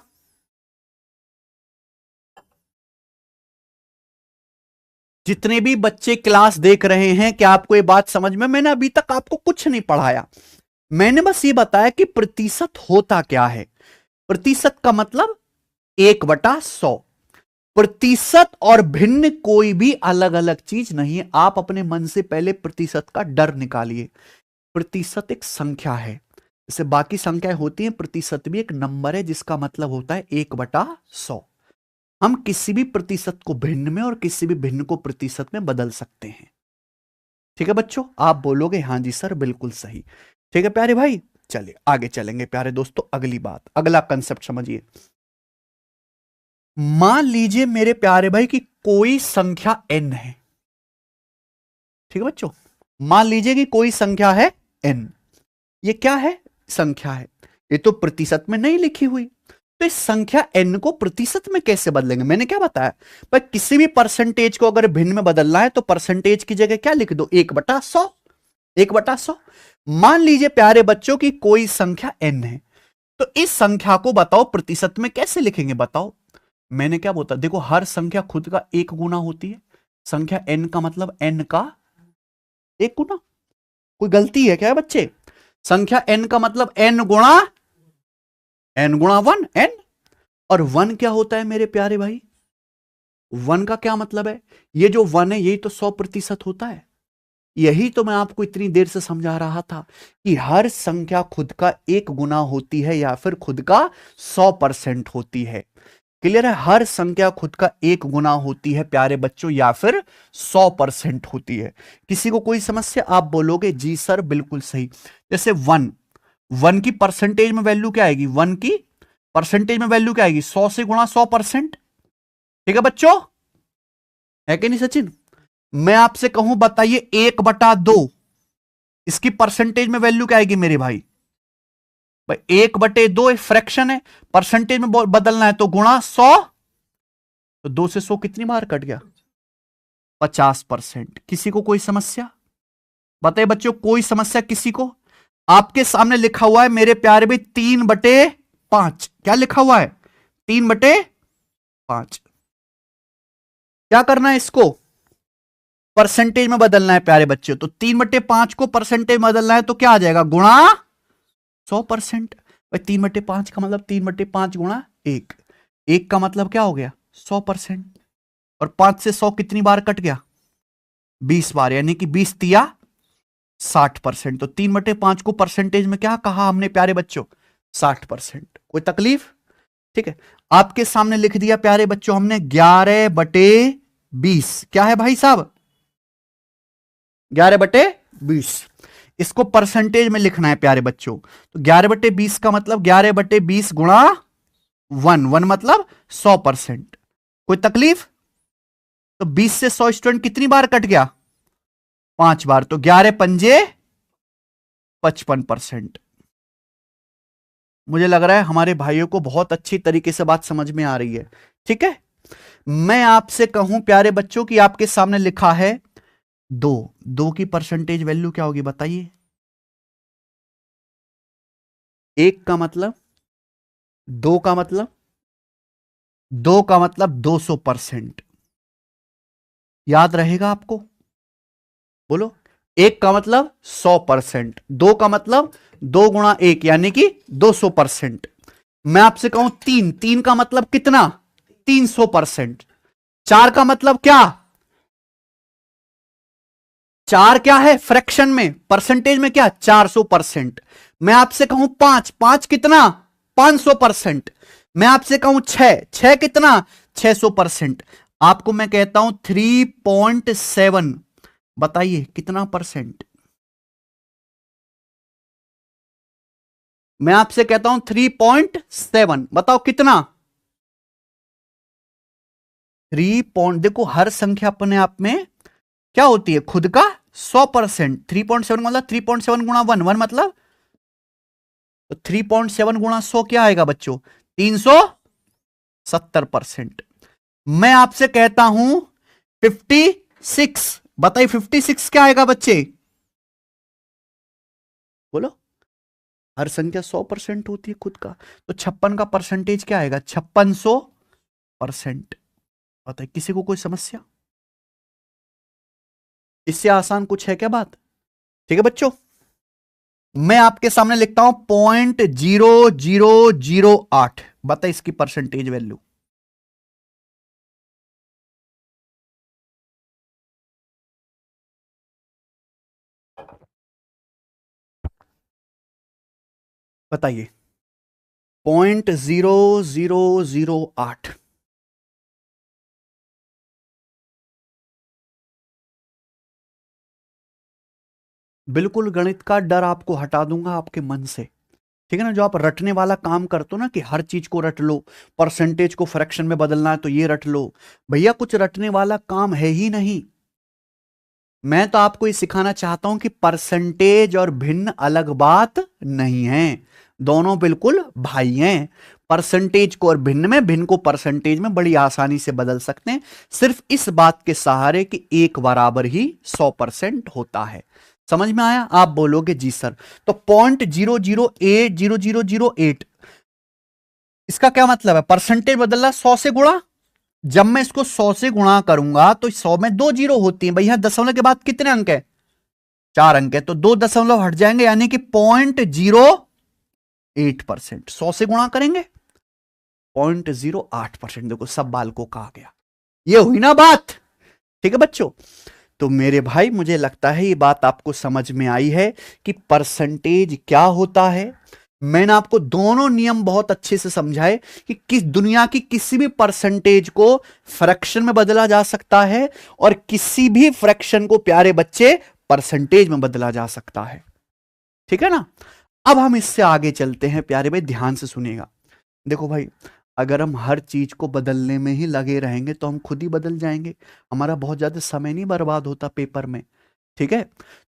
जितने भी बच्चे क्लास देख रहे हैं क्या आपको ये बात समझ में? मैंने अभी तक आपको कुछ नहीं पढ़ाया। मैंने बस ये बताया कि प्रतिशत होता क्या है। प्रतिशत का मतलब 1/100। प्रतिशत और भिन्न कोई भी अलग अलग चीज नहीं है। आप अपने मन से पहले प्रतिशत का डर निकालिए। प्रतिशत एक संख्या है, जैसे बाकी संख्याएं होती हैं, प्रतिशत भी एक नंबर है जिसका मतलब होता है 1/100। हम किसी भी प्रतिशत को भिन्न में और किसी भी भिन्न को प्रतिशत में बदल सकते हैं। ठीक है बच्चों? आप बोलोगे हाँ जी सर बिल्कुल सही। ठीक है प्यारे भाई, चलिए आगे चलेंगे प्यारे दोस्तों। अगली बात, अगला कंसेप्ट समझिए। मान लीजिए मेरे प्यारे भाई कि कोई संख्या n है। ठीक है बच्चों, मान लीजिए कि कोई संख्या है n। ये क्या है? संख्या है। ये तो प्रतिशत में नहीं लिखी हुई। तो इस संख्या n को प्रतिशत में कैसे बदलेंगे? मैंने क्या बताया भाई, किसी भी परसेंटेज को अगर भिन्न में बदलना है तो परसेंटेज की जगह क्या लिख दो, 1/100। 1/100। मान लीजिए प्यारे बच्चों की कोई संख्या n है, तो इस संख्या को बताओ प्रतिशत में कैसे लिखेंगे बताओ। मैंने क्या बोला, देखो हर संख्या खुद का एक गुना होती है। संख्या n का मतलब n का एक गुना। कोई गलती है क्या बच्चे? संख्या n का मतलब n गुणा 1 n। और 1 क्या होता है मेरे प्यारे भाई? 1 का क्या मतलब है? ये जो 1 है यही तो 100% होता है। यही तो मैं आपको इतनी देर से समझा रहा था कि हर संख्या खुद का एक गुना होती है या फिर खुद का 100% होती है। क्लियर है? हर संख्या खुद का एक गुना होती है प्यारे बच्चों, या फिर 100% होती है। किसी को कोई समस्या? आप बोलोगे जी सर बिल्कुल सही। जैसे 1 की परसेंटेज में वैल्यू क्या आएगी? 1 की परसेंटेज में वैल्यू क्या आएगी? 100 से गुणा 100%। ठीक है बच्चों, है कि नहीं सचिन? मैं आपसे कहूं बताइए 1/2, इसकी परसेंटेज में वैल्यू क्या आएगी मेरे भाई? भाई 1/2 एक फ्रैक्शन है, परसेंटेज में बदलना है तो गुणा 100। तो 2 से 100 कितनी बार कट गया? 50%। किसी को कोई समस्या? बताइए बच्चों, कोई समस्या किसी को? आपके सामने लिखा हुआ है मेरे प्यारे भी 3/5। क्या लिखा हुआ है? 3/5। क्या करना है इसको? परसेंटेज में बदलना है प्यारे बच्चों। तो 3/5 को परसेंटेज में बदलना है तो क्या आ जाएगा? गुणा 100%। भाई 3/5 का मतलब 3/5 गुणा 1। 1 का मतलब क्या हो गया? 100%। और 5 से 100 कितनी बार कट गया? 20 बार, यानी कि 20 तिया 60%। तो 3/5 को परसेंटेज में क्या कहा हमने प्यारे बच्चों? 60%। कोई तकलीफ? ठीक है, आपके सामने लिख दिया प्यारे बच्चों हमने 11/20। क्या है भाई साहब? 11/20। इसको परसेंटेज में लिखना है प्यारे बच्चों। तो 11/20 का मतलब 11/20 गुणा 1 मतलब 100%। कोई तकलीफ? तो 20 से 100 स्टूडेंट कितनी बार कट गया? 5 बार। तो 11×5 55%। मुझे लग रहा है हमारे भाइयों को बहुत अच्छी तरीके से बात समझ में आ रही है। ठीक है, मैं आपसे कहूं प्यारे बच्चों कि आपके सामने लिखा है 2 की परसेंटेज वैल्यू क्या होगी बताइए? 1 का मतलब, 2 का मतलब, 2 का मतलब 200%। याद रहेगा आपको? बोलो। 1 का मतलब 100%, 2 का मतलब 2 गुणा 1 यानी कि 200%। मैं आपसे कहूं 3 का मतलब कितना? 300%। 4 का मतलब क्या? 4 क्या है फ्रैक्शन में, परसेंटेज में क्या? 400%। मैं आपसे कहूं 5 कितना? 500%। मैं आपसे कहूं 6 कितना? 600%। आपको मैं कहता हूं 3.7, बताइए कितना परसेंट? मैं आपसे कहता हूं 3.7, बताओ कितना? 3 देखो हर संख्या अपने आप में क्या होती है? खुद का 100%। 3.7 मतलब 3.7 गुणा 1 मतलब, तो 3.7 गुणा 100 क्या आएगा बच्चों? 370%। मैं आपसे कहता हूं 56, बताइए 56 क्या आएगा बच्चे? बोलो। हर संख्या 100% होती है खुद का, तो 56 का परसेंटेज क्या आएगा? 5600%। बताइए किसी को कोई समस्या? इससे आसान कुछ है क्या बात? ठीक है बच्चों, मैं आपके सामने लिखता हूं 0.0008। बताइए इसकी परसेंटेज वैल्यू। बताइए 0.0008। बिल्कुल गणित का डर आपको हटा दूंगा आपके मन से। ठीक है ना? जो आप रटने वाला काम करते हो ना कि हर चीज को रट लो, परसेंटेज को फ्रैक्शन में बदलना है तो ये रट लो, भैया कुछ रटने वाला काम है ही नहीं। मैं तो आपको ये सिखाना चाहता हूं कि परसेंटेज और भिन्न अलग बात नहीं है, दोनों बिल्कुल भाई हैं। परसेंटेज को और भिन्न में, भिन्न को परसेंटेज में बड़ी आसानी से बदल सकते हैं, सिर्फ इस बात के सहारे कि एक बराबर ही 100% होता है। समझ में आया? आप बोलोगे जी सर। तो 0.00800008, इसका क्या मतलब है? परसेंटेज बदल रहा 100 से गुणा। जब मैं इसको 100 से गुणा करूंगा तो 100 में 2 जीरो होती हैं। भैया दशमलव के बाद कितने अंक है? 4 अंक है, तो 2 दशमलव हट जाएंगे, यानी कि 0.08%। 100 से गुणा करेंगे 0.08%। देखो सब बालकों का आ गया। ये हुई ना बात? ठीक है बच्चों, तो मेरे भाई मुझे लगता है ये बात आपको समझ में आई है कि परसेंटेज क्या होता है। मैंने आपको दोनों नियम बहुत अच्छे से समझाए कि किस दुनिया की किसी भी परसेंटेज को फ्रैक्शन में बदला जा सकता है और किसी भी फ्रैक्शन को प्यारे बच्चे परसेंटेज में बदला जा सकता है। ठीक है ना? अब हम इससे आगे चलते हैं प्यारे भाई, ध्यान से सुनिएगा। देखो भाई, अगर हम हर चीज को बदलने में ही लगे रहेंगे तो हम खुद ही बदल जाएंगे, हमारा बहुत ज्यादा समय नहीं बर्बाद होता पेपर में। ठीक है?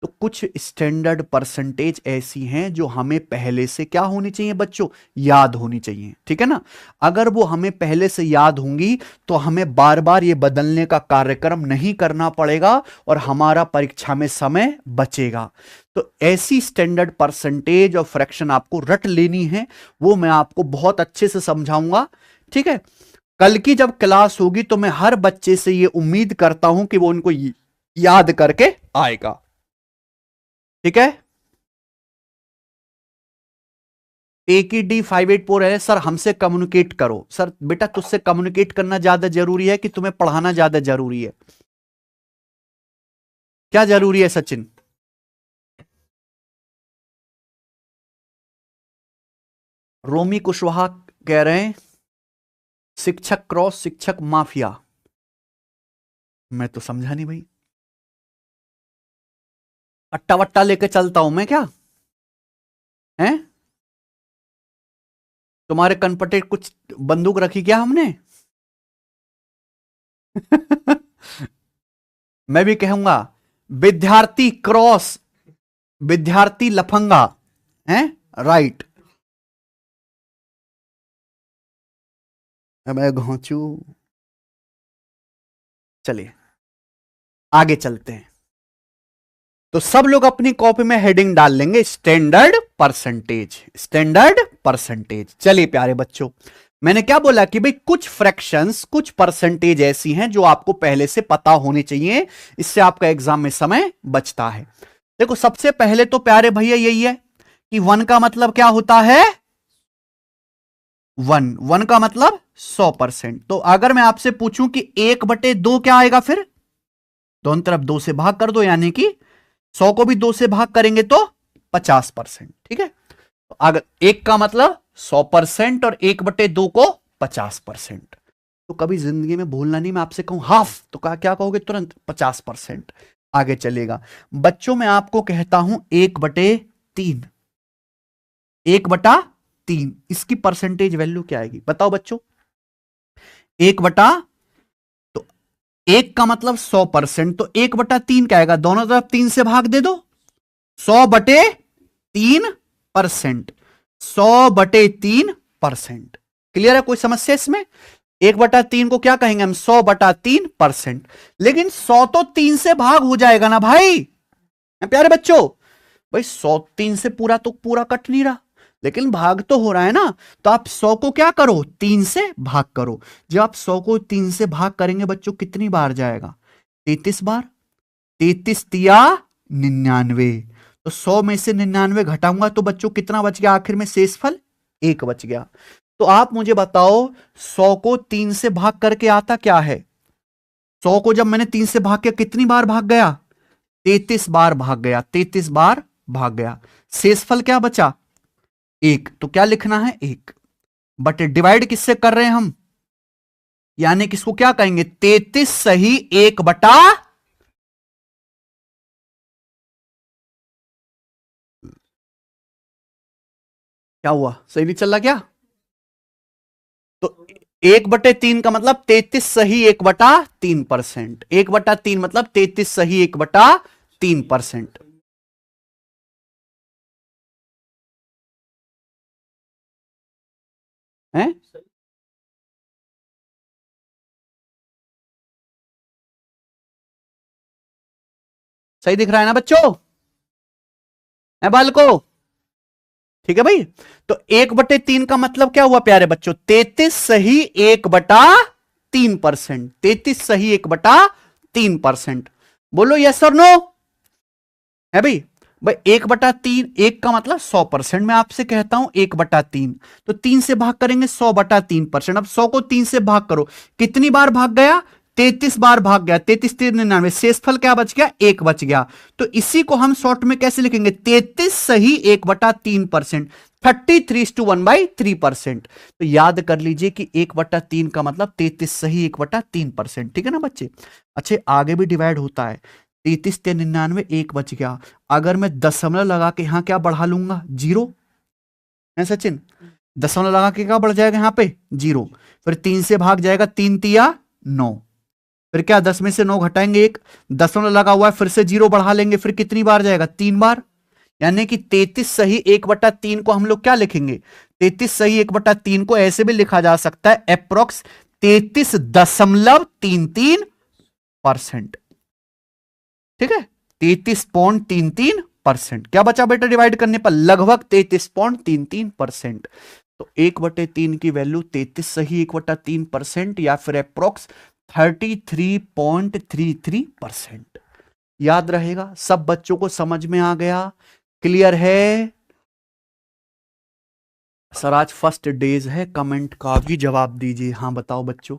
तो कुछ स्टैंडर्ड परसेंटेज ऐसी हैं जो हमें पहले से क्या होनी चाहिए बच्चों? याद होनी चाहिए। ठीक है ना? अगर वो हमें पहले से याद होंगी तो हमें बार बार ये बदलने का कार्यक्रम नहीं करना पड़ेगा और हमारा परीक्षा में समय बचेगा। तो ऐसी स्टैंडर्ड परसेंटेज और फ्रैक्शन आपको रट लेनी है, वो मैं आपको बहुत अच्छे से समझाऊंगा। ठीक है? कल की जब क्लास होगी तो मैं हर बच्चे से ये उम्मीद करता हूं कि वो उनको याद करके आएगा। ठीक है? AKD584 है सर, हमसे कम्युनिकेट करो। सर बेटा, तुझसे कम्युनिकेट करना ज्यादा जरूरी है कि तुम्हें पढ़ाना ज्यादा जरूरी है? क्या जरूरी है सचिन? रोमी कुशवाहा कह रहे हैं शिक्षक क्रॉस शिक्षक माफिया। मैं तो समझा नहीं भाई, अट्टा वट्टा लेके चलता हूं मैं क्या? हैं? तुम्हारे कनपटे कुछ बंदूक रखी क्या हमने? मैं भी कहूंगा विद्यार्थी क्रॉस विद्यार्थी लफंगा। हैं? राइट। मैं घोंचू। चलिए आगे चलते हैं। तो सब लोग अपनी कॉपी में हेडिंग डाल लेंगे स्टैंडर्ड परसेंटेज, स्टैंडर्ड परसेंटेज। चलिए प्यारे बच्चों, मैंने क्या बोला कि भाई कुछ फ्रैक्शंस, कुछ परसेंटेज ऐसी हैं जो आपको पहले से पता होनी चाहिए, इससे आपका एग्जाम में समय बचता है। देखो सबसे पहले तो प्यारे भैया यही है कि 1 का मतलब क्या होता है? 1 का मतलब 100%। तो अगर मैं आपसे पूछूं कि 1/2 क्या आएगा, फिर दोनों तरफ 2 से भाग कर दो, यानी कि 100 को भी 2 से भाग करेंगे तो 50%। ठीक है? तो अगर 1 का मतलब 100% और 1/2 को 50%। तो कभी जिंदगी में भूलना नहीं, मैं आपसे कहूं हाफ तो क्या कहोगे? तुरंत 50%। आगे चलेगा बच्चों, मैं आपको कहता हूं 1/3। 1/3 इसकी परसेंटेज वैल्यू क्या आएगी बताओ बच्चों? 1 तो 1 का मतलब 100%, तो 1/3 क्या आएगा? दोनों तरफ 3 से भाग दे दो, 100/3%। 100/3%। क्लियर है? कोई समस्या इसमें? 1/3 को क्या कहेंगे हम? 100/3%। लेकिन 100 तो 3 से भाग हो जाएगा ना भाई प्यारे बच्चों। भाई 100 3 से पूरा तो पूरा कट नहीं रहा, लेकिन भाग तो हो रहा है ना। तो आप 100 को क्या करो? 3 से भाग करो। जब आप 100 को 3 से भाग करेंगे बच्चों, कितनी बार जाएगा? 33 बार। 33 तिया 99। तो 100 में से 99 घटाऊंगा तो बच्चों कितना बच गया? आखिर में शेषफल 1 बच गया। तो आप मुझे बताओ 100 को 3 से भाग करके आता क्या है? 100 को जब मैंने 3 से भाग किया कितनी बार भाग गया? 33 बार भाग गया। 33 बार भाग गया। शेषफल क्या बचा? 1। तो क्या लिखना है? 1। बट डिवाइड किससे कर रहे हैं हम? यानी किसको क्या कहेंगे? 33 सही 1 बटा क्या हुआ? सही नहीं चल रहा क्या? तो 1/3 का मतलब 33 सही 1/3%। 1/3 मतलब 33 सही 1/3%। हैं? सही दिख रहा है ना बच्चों? है बालको? ठीक है भाई। तो 1/3 का मतलब क्या हुआ प्यारे बच्चों? 33 सही 1/3%। 33 सही 1/3%। बोलो यस और नो? है भाई? भाई 1/3, 1 का मतलब 100%। मैं आपसे कहता हूं 1/3, तो 3 से भाग करेंगे 100/3%। अब 100 को 3 से भाग करो, कितनी बार भाग गया? 33 बार भाग गया। 33 3 99, शेषफल क्या बच गया? 1 बच गया। तो इसी को हम शॉर्ट में कैसे लिखेंगे? 33 सही 1/3%। 33:1/3%। तो याद कर लीजिए कि 1/3 का मतलब 33 सही 1/3%। ठीक है ना बच्चे? अच्छा, आगे भी डिवाइड होता है। 33 3 99, 1 बच गया। अगर मैं दशमलव लगा के यहां क्या बढ़ा लूंगा? 0 है सचिन? दशमलव लगा के क्या बढ़ जाएगा यहां पे? 0। फिर 3 से भाग जाएगा, 3 तिया 9। फिर क्या 10 में से 9 घटाएंगे 1, दशमलव लगा हुआ है, फिर से 0 बढ़ा लेंगे। फिर कितनी बार जाएगा? 3 बार। यानी कि 33 सही 1/3 को हम लोग क्या लिखेंगे? 33 सही 1/3 को ऐसे भी लिखा जा सकता है, अप्रोक्स 33.33%। ठीक है? 33.33%। क्या बचा बेटा डिवाइड करने पर? लगभग 33.33%। तो 1/3 की वैल्यू 33 सही 1/3% या फिर अप्रोक्स 33.33%। याद रहेगा? सब बच्चों को समझ में आ गया? क्लियर है? सर आज फर्स्ट डेज है, कमेंट का भी जवाब दीजिए। हाँ बताओ बच्चों,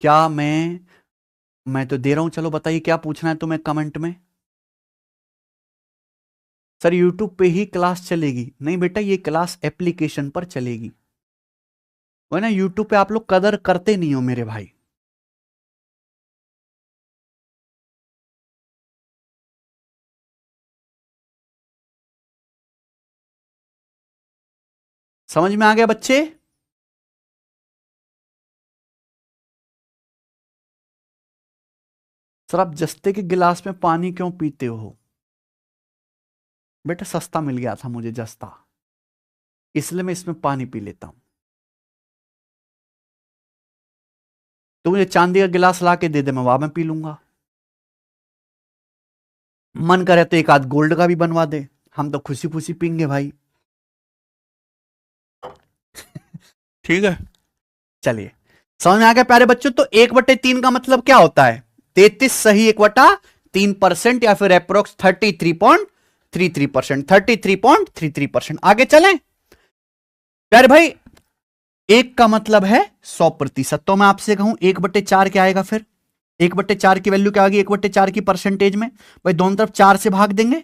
क्या मैं तो दे रहा हूं, चलो बताइए क्या पूछना है तुम्हें कमेंट में। सर यूट्यूब पे ही क्लास चलेगी? नहीं बेटा, ये क्लास एप्लीकेशन पर चलेगी। वो ना यूट्यूब पे आप लोग कदर करते नहीं हो मेरे भाई। समझ में आ गया बच्चे? सर आप जस्ते के गिलास में पानी क्यों पीते हो? बेटा सस्ता मिल गया था मुझे जस्ता, इसलिए मैं इसमें पानी पी लेता हूं। तो मुझे चांदी का गिलास ला के दे दे, मैं वहां में पी लूंगा। मन करे तो एक आध गोल्ड का भी बनवा दे, हम तो खुशी खुशी पीएंगे भाई। ठीक है, चलिए समझ में आ गया प्यारे बच्चों? तो 1/3 का मतलब क्या होता है? 33 सही 1/3% या फिर अप्रोक्स 33.33%। 33.33%। आगे चलें प्यारे भाई। 1 का मतलब है 100%। तो मैं आपसे कहूं 1/4 क्या आएगा? फिर 1/4 की वैल्यू क्या आएगी? 1/4 की परसेंटेज में भाई दोनों तरफ 4 से भाग देंगे।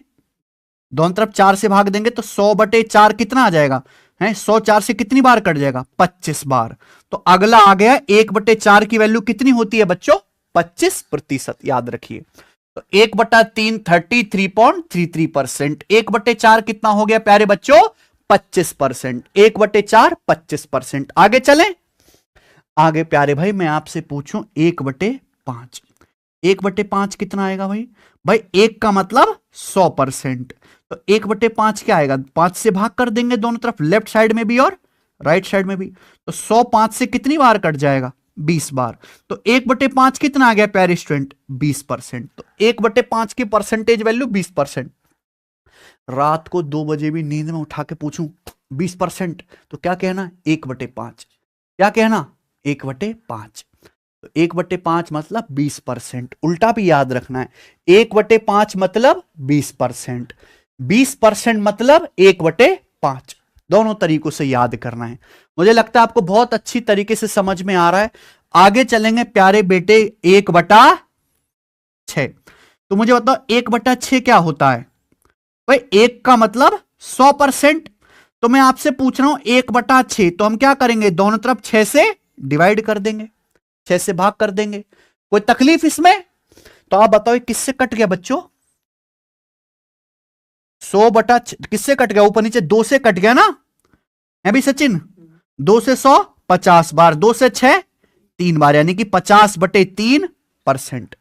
दोनों तरफ 4 से भाग देंगे तो 100/4 कितना आ जाएगा? है 100 4 से कितनी बार कट जाएगा? 25 बार। तो अगला आ गया 1/4 की वैल्यू कितनी होती है बच्चों? 25%। याद रखिए। तो 1/3 33.33%। 1/4 कितना हो गया प्यारे बच्चों? 25%। 1/4 25%। आगे चलें। आगे प्यारे भाई मैं आपसे पूछूं 1/5। 1/5 कितना आएगा भाई? भाई 1 का मतलब 100%। तो 1/5 क्या आएगा? 5 से भाग कर देंगे दोनों तरफ, लेफ्ट साइड में भी और राइट साइड में भी। तो 100 5 से कितनी बार कट जाएगा? 20 बार। तो 1/5 कितना आ गया प्यारे स्टूडेंट? 20%। तो 1/5 की परसेंटेज वैल्यू 20%। रात को 2 बजे भी नींद में उठा के पूछूं 20%, तो क्या कहना? 1/5। क्या कहना? 1/5। तो 1/5 मतलब 20%। उल्टा भी याद रखना है, 1/5 मतलब 20%, 20% मतलब 1/5। दोनों तरीकों से याद करना है। मुझे लगता है आपको बहुत अच्छी तरीके से समझ में आ रहा है। आगे चलेंगे प्यारे बेटे 1/6। तो मुझे बताओ 1/6 क्या होता है? भाई 1 का मतलब 100%। तो मैं आपसे पूछ रहा हूं 1/6, तो हम क्या करेंगे? दोनों तरफ 6 से डिवाइड कर देंगे, 6 से भाग कर देंगे। कोई तकलीफ इसमें? तो आप बताओ किससे कट गया बच्चों? 100 किससे कट गया? ऊपर नीचे 2 से कट गया ना, है भी सचिन? 2 से 100 50 बार, 2 से 6 3 बार, यानी कि 50/3%।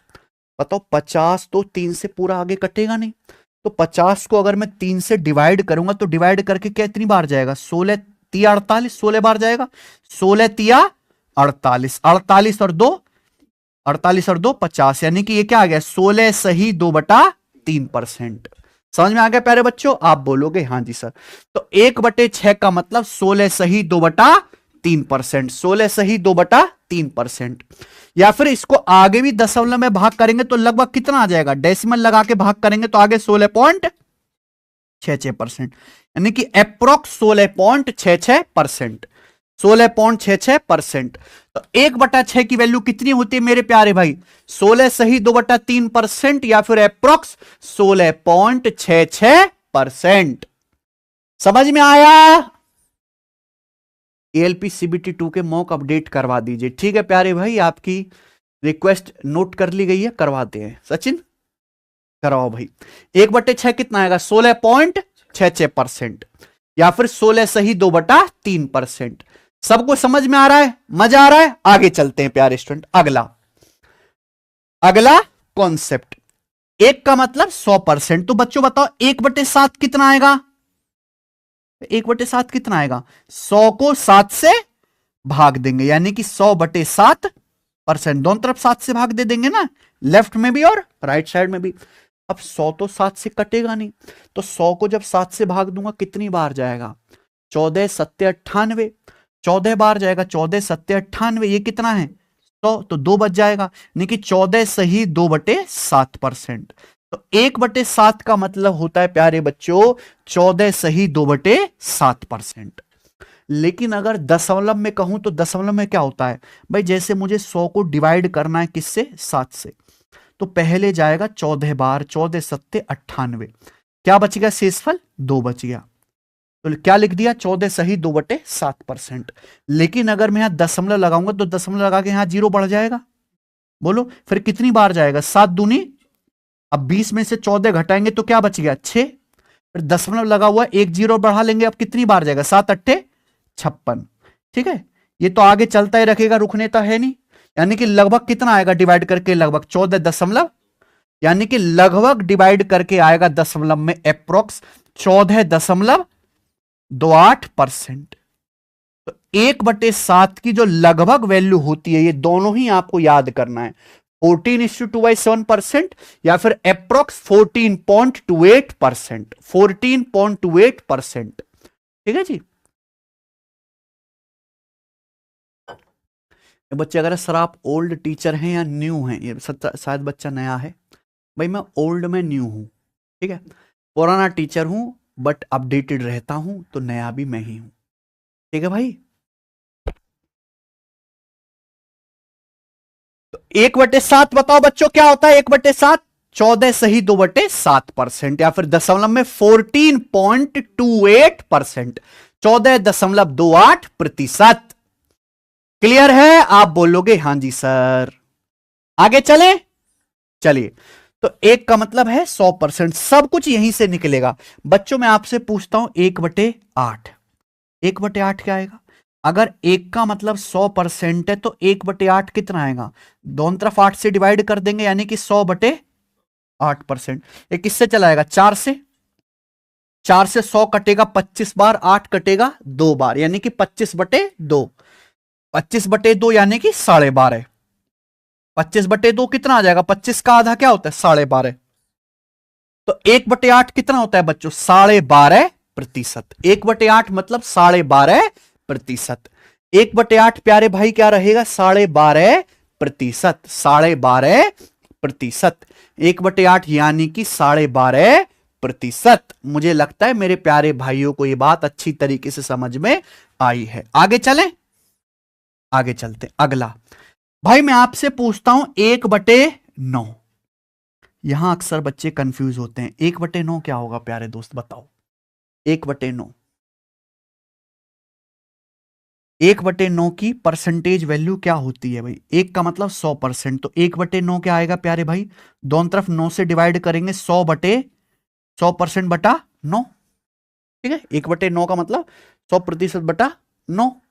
बताओ 50 तो 3 से पूरा आगे कटेगा नहीं, तो 50 को अगर मैं 3 से डिवाइड करूंगा तो डिवाइड करके कितनी बार जाएगा? 16 तिया 48, 16 बार जाएगा, 16 तिया 48, 48 और 2 50, यानी कि ये क्या आ गया 16 सही 2/3%। समझ में आ गया प्यारे बच्चों? आप बोलोगे हाँ जी सर। तो 1/6 का मतलब 16 सही 2/3%, 16 सही 2/3%। या फिर इसको आगे भी दशमलव में भाग करेंगे तो लगभग कितना आ जाएगा, डेसिमल लगा के भाग करेंगे तो आगे 16.66%, यानी कि अप्रोक्स 16.66%, 16.66%। तो 1/6 की वैल्यू कितनी होती है मेरे प्यारे भाई, 16 सही 2/3% या फिर अप्रोक्स 16.66%। समझ में आया? एएलपी सीबीटी 2 के मॉक अपडेट करवा दीजिए। ठीक है प्यारे भाई, आपकी रिक्वेस्ट नोट कर ली गई है, करवाते हैं। सचिन करवाओ भाई। 1/6 कितना आएगा, 16.66% या फिर 16 सही 2/3%। सबको समझ में आ रहा है, मजा आ रहा है? आगे चलते हैं प्यारे स्टूडेंट। अगला कॉन्सेप्ट, 1 का मतलब 100%। तो बच्चों बताओ 1/7 कितना आएगा, 1/7 कितना आएगा, 100 को 7 से भाग देंगे, यानी कि 100/7%। दोनों तरफ 7 से भाग दे देंगे ना, लेफ्ट में भी और राइट साइड में भी। अब 100 तो 7 से कटेगा नहीं, तो 100 को जब 7 से भाग दूंगा कितनी बार जाएगा, 14 7 98, 14 बार जाएगा, 14 7 98, ये कितना है 100, तो 2 बच जाएगा, यानी कि 14 सही 2/7%। तो 1/7 का मतलब होता है प्यारे बच्चों 14 सही 2/7%। लेकिन अगर दशमलव में कहूं तो दशमलव में क्या होता है भाई, जैसे मुझे 100 को डिवाइड करना है किससे, 7 से, तो पहले जाएगा 14 बार, 14 7 98, क्या बच गया शेषफल 2 बच गया, तो क्या लिख दिया 14 सही 2/7%। लेकिन अगर मैं यहां दशमलव लगाऊंगा तो दशमलव लगा के यहां 0 बढ़ जाएगा, बोलो फिर कितनी बार जाएगा, 7 दूनी, अब 20 में से 14 घटाएंगे तो क्या बच गया 6, फिर दशमलव लगा हुआ 1 0 बढ़ा लेंगे, अब कितनी बार जाएगा 7 8 56। ठीक है, ये तो आगे चलता ही रखेगा, रुकने तो है नहीं, यानी कि लगभग कितना आएगा डिवाइड करके, लगभग 14 दशमलव, यानी कि लगभग डिवाइड करके आएगा दशमलव में अप्रोक्स 14.28%। तो 1/7 की जो लगभग वैल्यू होती है, ये दोनों ही आपको याद करना है, 14:2/7% या फिर अप्रोक्स 14.28%, 14.28%। ठीक है जी बच्चे, अगर सर आप ओल्ड टीचर हैं या न्यू हैं, ये शायद बच्चा नया है भाई, मैं ओल्ड में न्यू हूं, ठीक है, पुराना टीचर हूं बट अपडेटेड रहता हूं, तो नया भी मैं ही हूं। ठीक है भाई, तो 1/7 बताओ बच्चों क्या होता है, 1/7 14 सही 2/7% या फिर दशमलव में 14.28%, 14.28%। क्लियर है? आप बोलोगे हाँ जी सर। आगे चले, चलिए। तो 1 का मतलब है 100%, सब कुछ यहीं से निकलेगा। बच्चों मैं आपसे पूछता हूं 1/8, 1/8 क्या आएगा? अगर 1 का मतलब 100% है तो 1/8 कितना आएगा, दोनों तरफ 8 से डिवाइड कर देंगे, यानी कि 100/8%। ये किससे चलाएगा, 4 से, 4 से 100 कटेगा 25 बार, 8 कटेगा 2 बार, यानी कि 25/2, 25/2 यानी कि 12.5, 25/2 कितना आ जाएगा, 25 का आधा क्या होता है 12.5, तो 1/8 कितना होता है बच्चों 12.5%। 1/8 मतलब 12.5%। 1/8 प्यारे भाई क्या रहेगा 12.5%, 12.5%। 1/8 यानी कि 12.5%। मुझे लगता है मेरे प्यारे भाइयों को यह बात अच्छी तरीके से समझ में आई है। आगे चलें, आगे चलते। अगला भाई मैं आपसे पूछता हूं 1/9। यहां अक्सर बच्चे कंफ्यूज होते हैं, 1/9 क्या होगा प्यारे दोस्त बताओ, 1/9, 1/9 की परसेंटेज वैल्यू क्या होती है भाई, 1 का मतलब 100%, तो 1/9 क्या आएगा प्यारे भाई, दोनों तरफ 9 से डिवाइड करेंगे, 100% बटा 9। ठीक है, 1/9 का मतलब 100% बटा 9।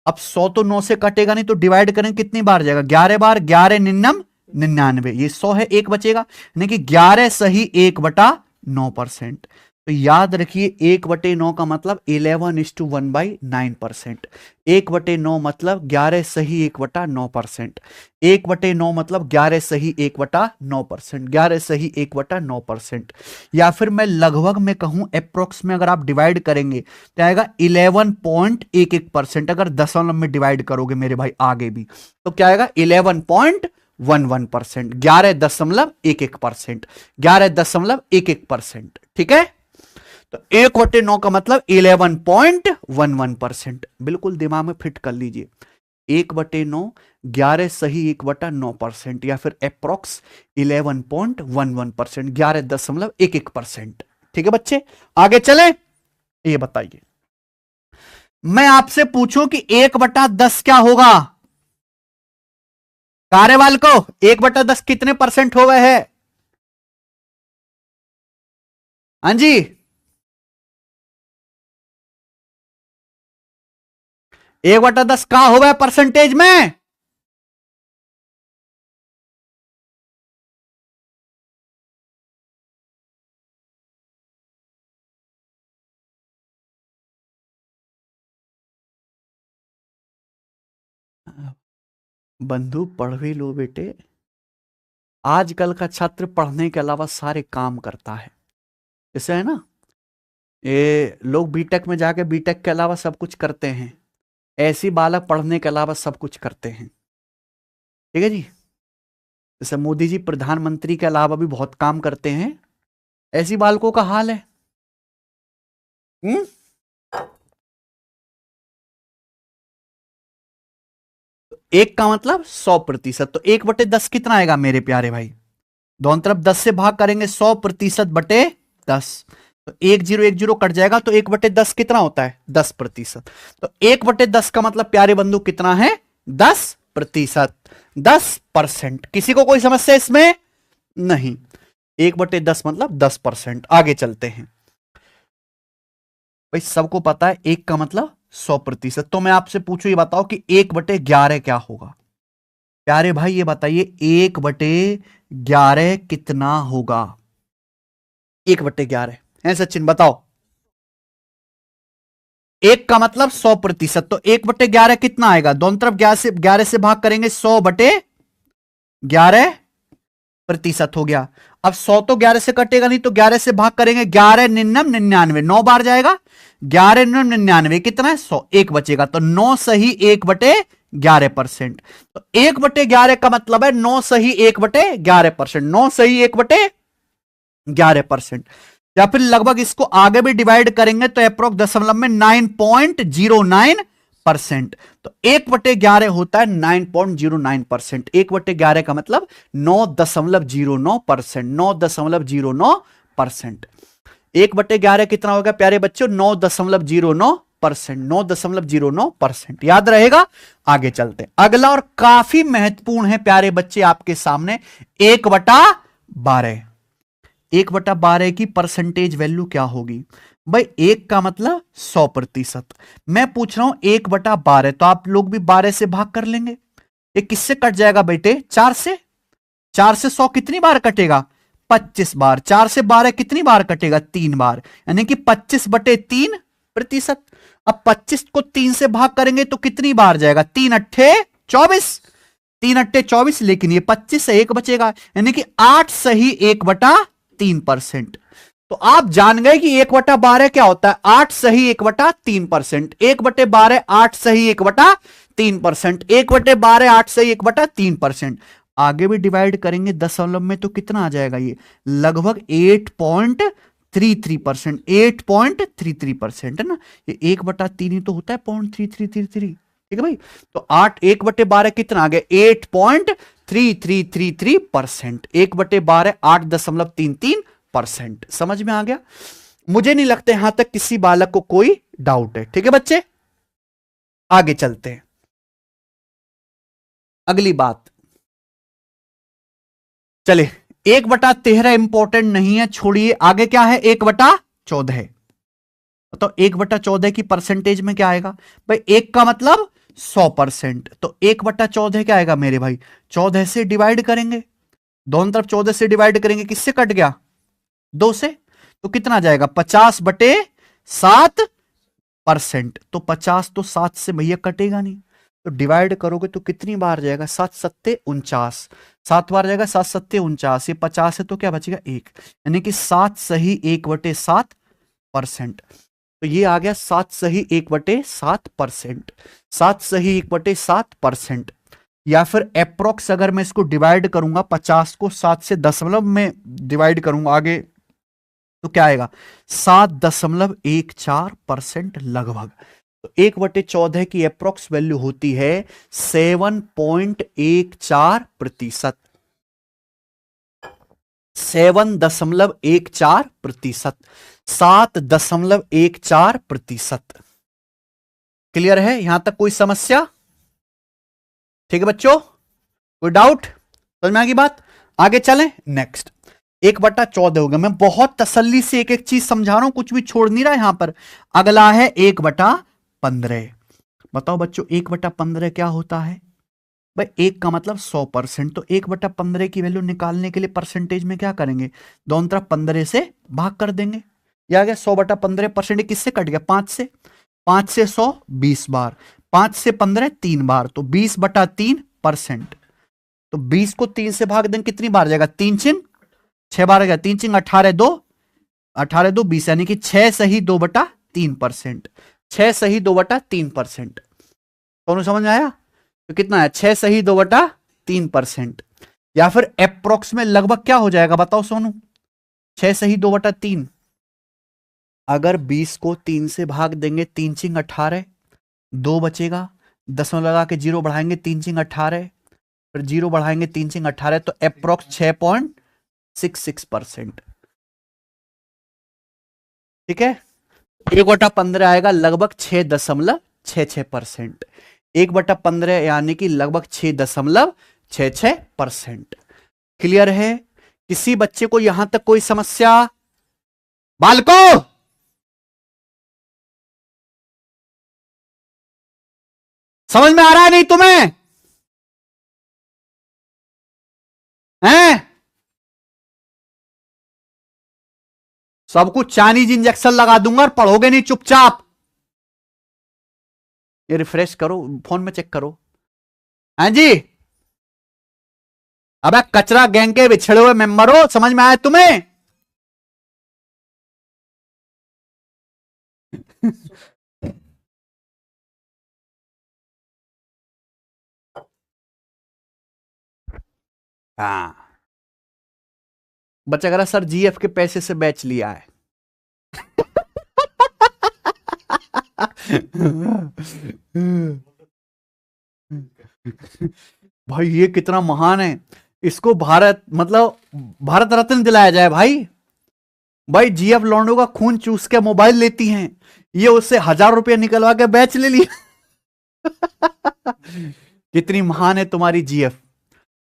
अब 100 तो 9 से कटेगा नहीं, तो डिवाइड करें कितनी बार जाएगा, 11 बार, 11 निन्नम 99, ये 100 है, 1 बचेगा, यानी कि 11 सही 1/9%। तो याद रखिए 1/9 का मतलब 11:1/9%। 1/9 मतलब 11 सही 1/9%। 1/9 मतलब 11 सही 1/9%। 11 सही 1/9%। या फिर मैं लगभग में कहूं अप्रोक्स में अगर आप डिवाइड करेंगे तो आएगा 11.11%। अगर दशमलव में डिवाइड करोगे मेरे भाई आगे भी तो क्या आएगा 11.11%। 11.11%। 11.11%। ठीक है। तो 1/9 का मतलब 11.11%। बिल्कुल दिमाग में फिट कर लीजिए। 1/9 11 सही 1/9% या फिर अप्रोक्स 11.11%। 11.11%। ठीक है बच्चे, आगे चले। ये बताइए, मैं आपसे पूछूं कि 1/10 क्या होगा? कार्यवाल को 1/10 कितने परसेंट हो गए हैं? हाँ जी, 1/10 कहां हो गया परसेंटेज में? बंधु पढ़ भी लो बेटे, आजकल का छात्र पढ़ने के अलावा सारे काम करता है। जैसे है ना, ये लोग बीटेक में जाके बीटेक के अलावा सब कुछ करते हैं, ऐसी बालक पढ़ने के अलावा सब कुछ करते हैं। ठीक है जी। जैसे मोदी जी प्रधानमंत्री के अलावा भी बहुत काम करते हैं, ऐसी बालकों का हाल है। हम्म। एक का मतलब 100%। तो 1/10 कितना आएगा मेरे प्यारे भाई? दोनों तरफ 10 से भाग करेंगे, 100%/10। तो 1 0 1 0 कट जाएगा, तो 1/10 कितना होता है? 10%। तो 1/10 का मतलब प्यारे बंधु कितना है? 10%। 10%। किसी को कोई समस्या इसमें? नहीं। 1/10 मतलब 10%। आगे चलते हैं भाई, सबको पता है एक का मतलब 100%। तो मैं आपसे पूछू, ये बताओ कि 1/11 क्या होगा? प्यारे भाई ये बताइए, 1/11 कितना होगा? 1/11 है सचिन, बताओ। एक का मतलब 100%। तो 1/11 कितना आएगा? दोनों तरफ 11 से भाग करेंगे, 100/11% हो गया। अब 100 तो 11 से कटेगा नहीं, तो 11 से भाग करेंगे, 11 निन्नम 99, 9 बार जाएगा। 11 निन्नम 99 कितना है? 100। एक बचेगा, तो 9 सही 1/11%। तो 1/11 का मतलब है 9 सही 1/11%। 9 सही 1/11%। या फिर लगभग इसको आगे भी डिवाइड करेंगे तो अप्रोक्स दशमलव में 9.09%। तो 1/11 होता है 9.09%। 1/11 का मतलब 9.09%। 9.09%। 1/11 कितना होगा प्यारे बच्चों? 9.09%। 9.09%। याद रहेगा। आगे चलते हैं, अगला और काफी महत्वपूर्ण है प्यारे बच्चे आपके सामने, 1/12। 1/12 की परसेंटेज वैल्यू क्या होगी? भाई एक का मतलब 100%। मैं पूछ रहा हूं 1/12, तो आप लोग भी 12 से भाग कर लेंगे। ये किससे कट जाएगा बेटे? 4 से। 4 से 100 कितनी बार कटेगा? 25 बार। 4 से 12 कितनी बार कटेगा? 3 बार, यानी कि 25/3%। अब 25 को 3 से भाग करेंगे तो कितनी बार जाएगा? 3 अट्ठे 24। 3 अट्ठे 24, लेकिन ये 25 से एक बचेगा, यानी कि 8 सही 1/3%। तो आप जान गए कि 1/12 क्या होता है? 8 सही 1/3%। 1/12 8 सही 1/3%। 1/12 8 सही 1/3%। आगे भी डिवाइड करेंगे दशमलव में तो कितना आ जाएगा? ये लगभग 8.33%। 8.33% है ना। ये 1/3 ही तो होता है, 0.3333। ठीक है भाई। तो 1/12 कितना आ गया? 8.3333%। 1/12 8.33%। समझ में आ गया? मुझे नहीं लगता यहां तक किसी बालक को कोई डाउट है। ठीक है बच्चे, आगे चलते हैं। अगली बात, चले, 1/13 इंपॉर्टेंट नहीं है, छोड़िए। आगे क्या है? 1/14। तो 1/14 की परसेंटेज में क्या आएगा? भाई एक का मतलब 100%। तो 1/14 क्या आएगा मेरे भाई? 14 से डिवाइड करेंगे, दोनों तरफ 14 से डिवाइड करेंगे, किससे कट गया? 2 से। तो कितना आ जाएगा 50/7%। तो 50 तो 7 से भैया कटेगा नहीं, तो डिवाइड करोगे तो कितनी बार जाएगा, 7 सत्ते 49, 7 बार जाएगा, 7 सत्ते 49, ये 50 है तो क्या बचेगा 1, यानी कि 7 सही 1/7%। तो ये आ गया 7 सही 1/7%, 7 सही 1/7%। या फिर अप्रोक्स अगर मैं इसको डिवाइड करूंगा 50 को 7 से दशमलव में डिवाइड करूंगा आगे, तो क्या आएगा 7.14% लगभग। तो 1/14 की अप्रोक्स वैल्यू होती है 7.14%, 7.14%, 7.14%। क्लियर है यहां तक कोई समस्या? ठीक है बच्चों, कोई डाउट? समझ में आ गई बात? आगे चलें नेक्स्ट। 1/14 हो गया। मैं बहुत तसल्ली से एक एक चीज समझा रहा हूं, कुछ भी छोड़ नहीं रहा यहां पर। अगला है 1/15। बताओ बच्चों 1/15 क्या होता है? भाई 1 का मतलब 100%, तो 1/15 की वैल्यू निकालने के लिए परसेंटेज में क्या करेंगे, दोनों तरफ 15 से भाग कर देंगे। यह आ गया 100/15%। किससे कट गया, 5 से, 5 से 100 20 बार, 5 से 15 3 बार, तो 20/3%। तो 20 को 3 से भाग देंगे कितनी बार जाएगा, 3 चिंग 6 बार गया, 3 चिंग 18 2, 18 2 20, यानी कि 6 सही 2/3%, 6 सही 2/3%। दोनों समझ में आया? तो कितना है 6 सही 2/3%। या फिर अप्रोक्स में लगभग क्या हो जाएगा बताओ सोनू, 6 सही 2/3। अगर 20 को 3 से भाग देंगे, 3 चिंग 18, 2 बचेगा, दसवां लगा के 0 बढ़ाएंगे, 3 चिंग 18, फिर 0 बढ़ाएंगे, 3 चिंग 18, तो अप्रोक्स 6.66%। ठीक है, 1/15 आएगा लगभग 6.66%। 1/15 यानी कि लगभग 6.66%। क्लियर है? किसी बच्चे को यहां तक कोई समस्या? बालकों समझ में आ रहा है नहीं तुम्हें? हैं? सब कुछ चाइनीज इंजेक्शन लगा दूंगा और पढ़ोगे नहीं चुपचाप। ये रिफ्रेश करो, फोन में चेक करो। हाँ जी, अबे कचरा गैंग के बिछड़े हुए मेंबर हो, समझ में आया तुम्हें? हाँ, बच्चा कह रहा सर जीएफ के पैसे से बैच लिया है। भाई ये कितना महान है, इसको भारत मतलब भारत रत्न दिलाया जाए भाई। भाई जीएफ लॉन्डो का खून चूस के मोबाइल लेती हैं, ये उससे 1000 रुपया निकलवा के बैच ले लिया। कितनी महान है तुम्हारी जीएफ।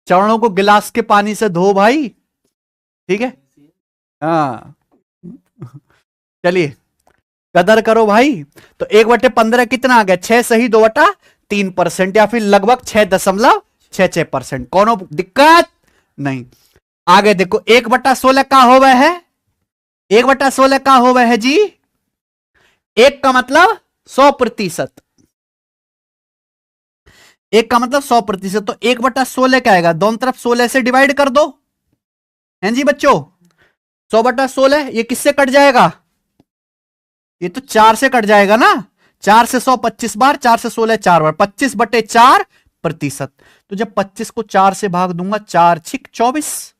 चरणों को गिलास के पानी से धो भाई, ठीक है? हाँ चलिए, कदर करो भाई। तो 1/15 कितना आ गया, 6 सही 2/3%, या फिर लगभग 6.66%। कौन दिक्कत नहीं। आगे देखो 1/16 का हो वह है, 1/16 का हो वह है जी, 1 का मतलब 100%, 1 का मतलब 100%, तो 1/16 क्या आएगा, दोनों तरफ 16 से डिवाइड कर दो। हैं जी बच्चों, 100/16 ये किससे कट जाएगा, ये तो 4 से कट जाएगा ना, 4 से 100 25 बार, 4 से 16 4 बार, 25/4%। तो जब 25 को 4 से भाग दूंगा, 4 छिक 24,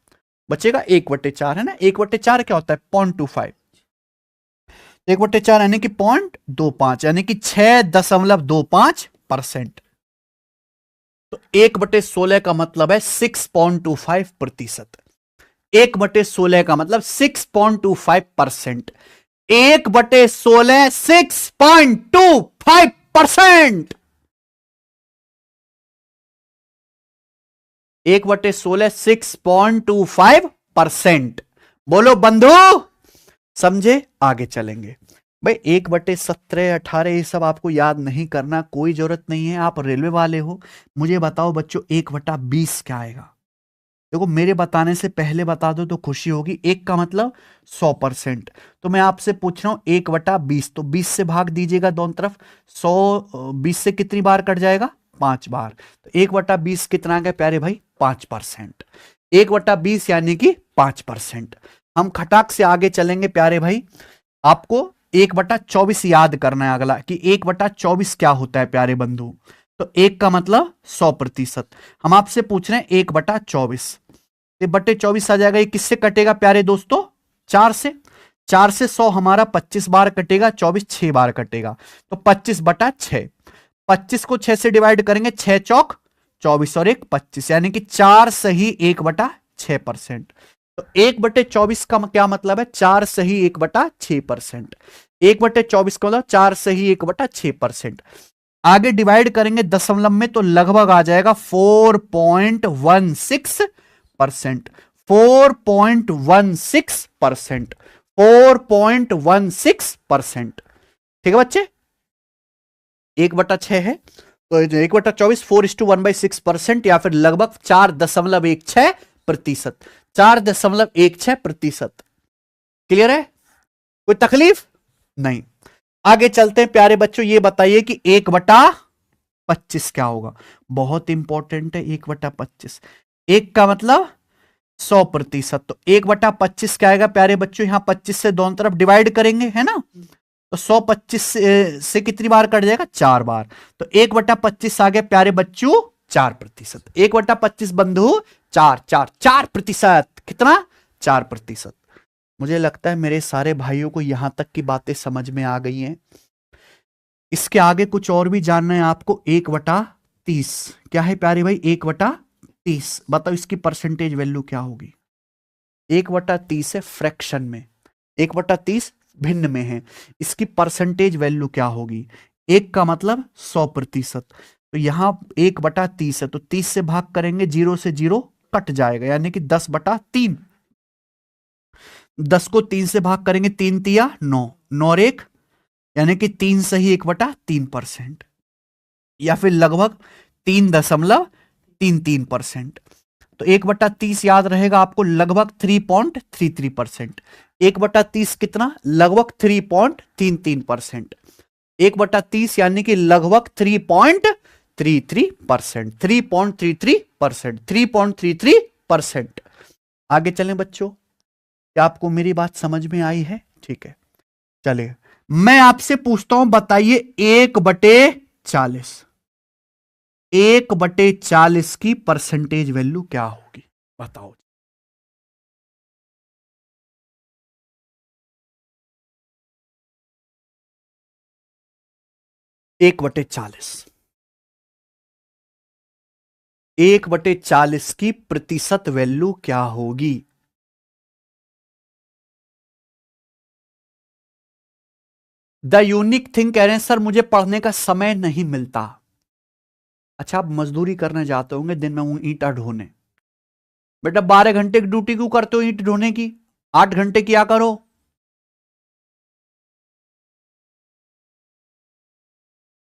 बचेगा 1/4 है ना। 1/4 क्या होता है 0.25, 1/4 यानी कि 0.25, यानी कि 6.25%। तो 1/16 का मतलब है 6.25%। 1/16 का मतलब 6.25%। 1/16 6.25%। 1/16 6.25%। बोलो बंधु, समझे? आगे चलेंगे भाई। 1/17 18 ये सब आपको याद नहीं करना, कोई जरूरत नहीं है, आप रेलवे वाले हो। मुझे बताओ बच्चों 1/20 क्या आएगा? देखो मेरे बताने से पहले बता दो तो खुशी होगी। एक का मतलब 100%। तो मैं आपसे पूछ रहा हूं 1/20, तो 20 से भाग दीजिएगा दोनों तरफ। 20 से कितनी बार कट जाएगा? 5 बार। तो 1/20 कितना आ गया प्यारे भाई? 5%। 1/20 यानी कि 5%। हम खटाक से आगे चलेंगे प्यारे भाई। आपको 1/24 याद करना है अगला, कि 1/24 क्या होता है प्यारे बंधु। तो 1 का मतलब 100%। हम आपसे पूछ रहे हैं 1/24, 1/24 आ जाएगा। ये किससे कटेगा प्यारे दोस्तों? 4 से। 4 से 100 हमारा 25 बार कटेगा, 24 6 बार कटेगा। तो 25/6। 25 को 6 से डिवाइड करेंगे, 6 चौक 24 और 1 25, यानी कि 4 सही 1/6%। तो 1/24 का क्या मतलब है? 4 सही 1/6%। 1/24 का मतलब 4 सही 1/6%। आगे डिवाइड करेंगे दशमलव में तो लगभग आ जाएगा 4.16%। 4.16%। 4.16%। ठीक है बच्चे? 1/6 है तो 1/24 4:1/6%, या फिर लगभग 4.16%। 4.16%। क्लियर है? कोई तकलीफ नहीं। आगे चलते हैं प्यारे बच्चों। ये बताइए कि 1/25 क्या होगा? बहुत इंपॉर्टेंट है 1/25। 1 का मतलब 100%। तो 1/25 क्या आएगा प्यारे बच्चों? यहां 25 से दोनों तरफ डिवाइड करेंगे, है ना? तो 125 से कितनी बार कट जाएगा? 4 बार। तो 1/25 आ गया प्यारे बच्चों 4%। 1/25 बंधु 4%। कितना? 4%। मुझे लगता है मेरे सारे भाइयों को यहां तक की बातें समझ में आ गई हैं। इसके आगे कुछ और भी जानना है आपको। 1/30 क्या है प्यारे भाई? 1/30 बताओ इसकी परसेंटेज वैल्यू क्या होगी? 1/30 है फ्रैक्शन में, 1/30 भिन्न में है। इसकी परसेंटेज वैल्यू क्या होगी? 1 का मतलब 100%। तो यहां 1/30 है तो 30 से भाग करेंगे, 0 से 0 कट जाएगा, यानी कि 10/3। 10 को 3 से भाग करेंगे, 3 तिया 9, 9 और 1 यानी कि 3 सही 1/3%, या फिर लगभग 3.33%। तो 1/30 याद रहेगा आपको, लगभग 3.33%। 1/30 कितना? लगभग 3.33%। 1/30 यानी कि लगभग 3.33%। 3.33%। 3.33%। आगे चलें बच्चों, क्या आपको मेरी बात समझ में आई है? ठीक है, चलिए मैं आपसे पूछता हूं, बताइए 1/40, 1/40 की परसेंटेज वैल्यू क्या होगी? बताओ। 1/40, 1/40 की प्रतिशत वैल्यू क्या होगी? द यूनिक थिंग कह रहे हैं सर मुझे पढ़ने का समय नहीं मिलता। अच्छा, आप मजदूरी करने जाते होंगे दिन में ईंटा ढोने। बेटा 12 घंटे की ड्यूटी क्यों करते हो ईंट ढोने की? 8 घंटे किया करो।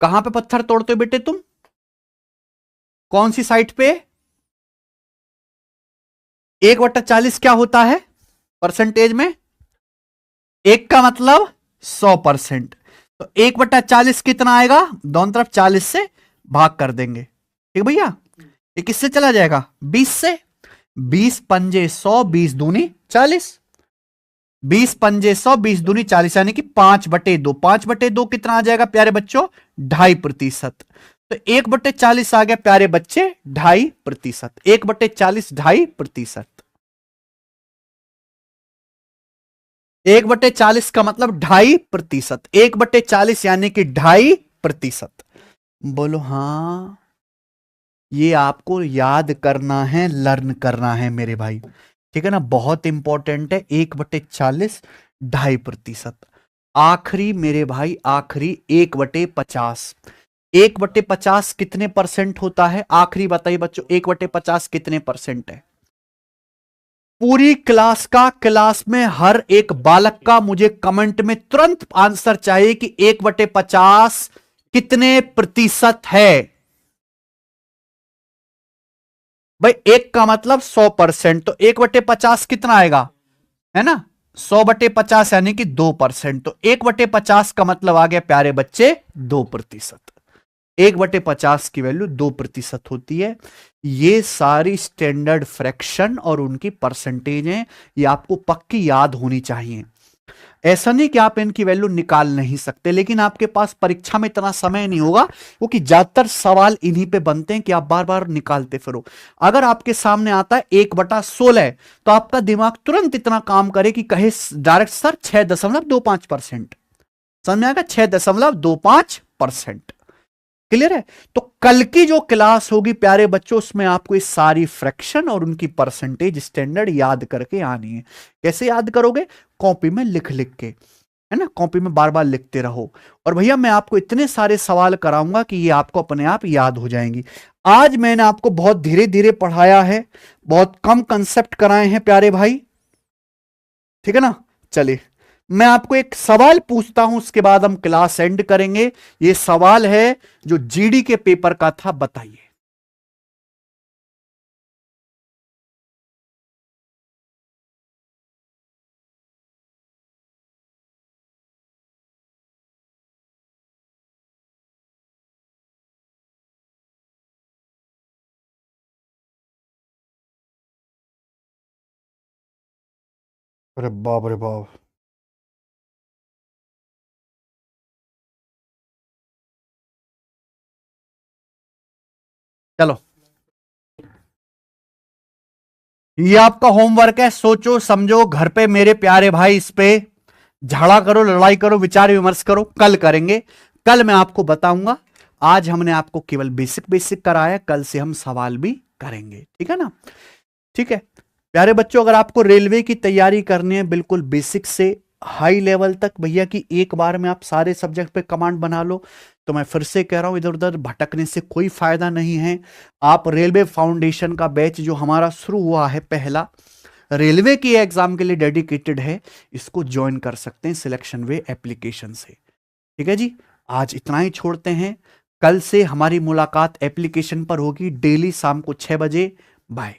कहां पे पत्थर तोड़ते हो बेटे तुम? कौन सी साइट पे? 1/40 क्या होता है परसेंटेज में? 1 का मतलब 100%। तो 1/40 कितना आएगा? दोनों तरफ 40 से भाग कर देंगे। ठीक भैया? ये किससे चला जाएगा? 20 से। 20 पंजे 100, 20 दूनी 40। 20 पंजे 100, 20 दूनी 40, यानी कि 5/2। 5/2 कितना आ जाएगा प्यारे बच्चों? 2.5%। तो 1/40 आ गया प्यारे बच्चे 2.5%। 1/40 2.5%। 1/40 का मतलब 2.5%। 1/40 यानी कि 2.5%। बोलो हाँ। ये आपको याद करना है, लर्न करना है मेरे भाई। ठीक है ना? बहुत इंपॉर्टेंट है। 1/40 2.5%। आखिरी मेरे भाई, आखिरी 1/50। 1/50 कितने परसेंट होता है? आखिरी बताइए बच्चों, 1/50 कितने परसेंट है? पूरी क्लास का, क्लास में हर एक बालक का मुझे कमेंट में तुरंत आंसर चाहिए कि 1/50 कितने प्रतिशत है। भाई 1 का मतलब 100%, तो 1/50 कितना आएगा, है ना, 100/50 यानी कि 2%। तो 1/50 का मतलब आ गया प्यारे बच्चे 2%। 1/50 की वैल्यू 2% होती है। ये सारी स्टैंडर्ड फ्रैक्शन और उनकी परसेंटेज हैं, ये आपको पक्की याद होनी चाहिए। ऐसा नहीं कि आप इनकी वैल्यू निकाल नहीं सकते, लेकिन आपके पास परीक्षा में इतना समय नहीं होगा, क्योंकि ज्यादातर सवाल इन्हीं पे बनते हैं कि आप बार बार निकालते फिरो। अगर आपके सामने आता है 1/16, तो आपका दिमाग तुरंत इतना काम करे कि कहे डायरेक्ट सर 6.25%। समझ में आएगा, 6.25%। क्लियर है। तो कल की जो क्लास होगी प्यारे बच्चों, उसमें आपको इस सारी फ्रैक्शन और उनकी परसेंटेज स्टैंडर्ड याद करके आनी है। कैसे याद करोगे, कॉपी में लिख लिख के, है ना, कॉपी में बार बार लिखते रहो। और भैया मैं आपको इतने सारे सवाल कराऊंगा कि ये आपको अपने आप याद हो जाएंगी। आज मैंने आपको बहुत धीरे धीरे पढ़ाया है, बहुत कम कंसेप्ट कराए हैं प्यारे भाई, ठीक है ना। चलिए मैं आपको एक सवाल पूछता हूं, उसके बाद हम क्लास एंड करेंगे। ये सवाल है जो जीडी के पेपर का था, बताइए। अरे बाप रे बाप। चलो ये आपका होमवर्क है, सोचो समझो घर पे मेरे प्यारे भाई, इस पे झगड़ा करो, लड़ाई करो, विचार विमर्श करो, कल करेंगे। कल मैं आपको बताऊंगा। आज हमने आपको केवल बेसिक बेसिक कराया, कल से हम सवाल भी करेंगे, ठीक है ना। ठीक है प्यारे बच्चों, अगर आपको रेलवे की तैयारी करनी है बिल्कुल बेसिक से हाई लेवल तक, भैया कि एक बार में आप सारे सब्जेक्ट पे कमांड बना लो, तो मैं फिर से कह रहा हूं इधर उधर भटकने से कोई फायदा नहीं है। आप रेलवे फाउंडेशन का बैच जो हमारा शुरू हुआ है पहला, रेलवे की एग्जाम के लिए डेडिकेटेड है, इसको ज्वाइन कर सकते हैं सिलेक्शन वे एप्लीकेशन से। ठीक है जी, आज इतना ही छोड़ते हैं। कल से हमारी मुलाकात एप्लीकेशन पर होगी, डेली शाम को 6 बजे। बाय।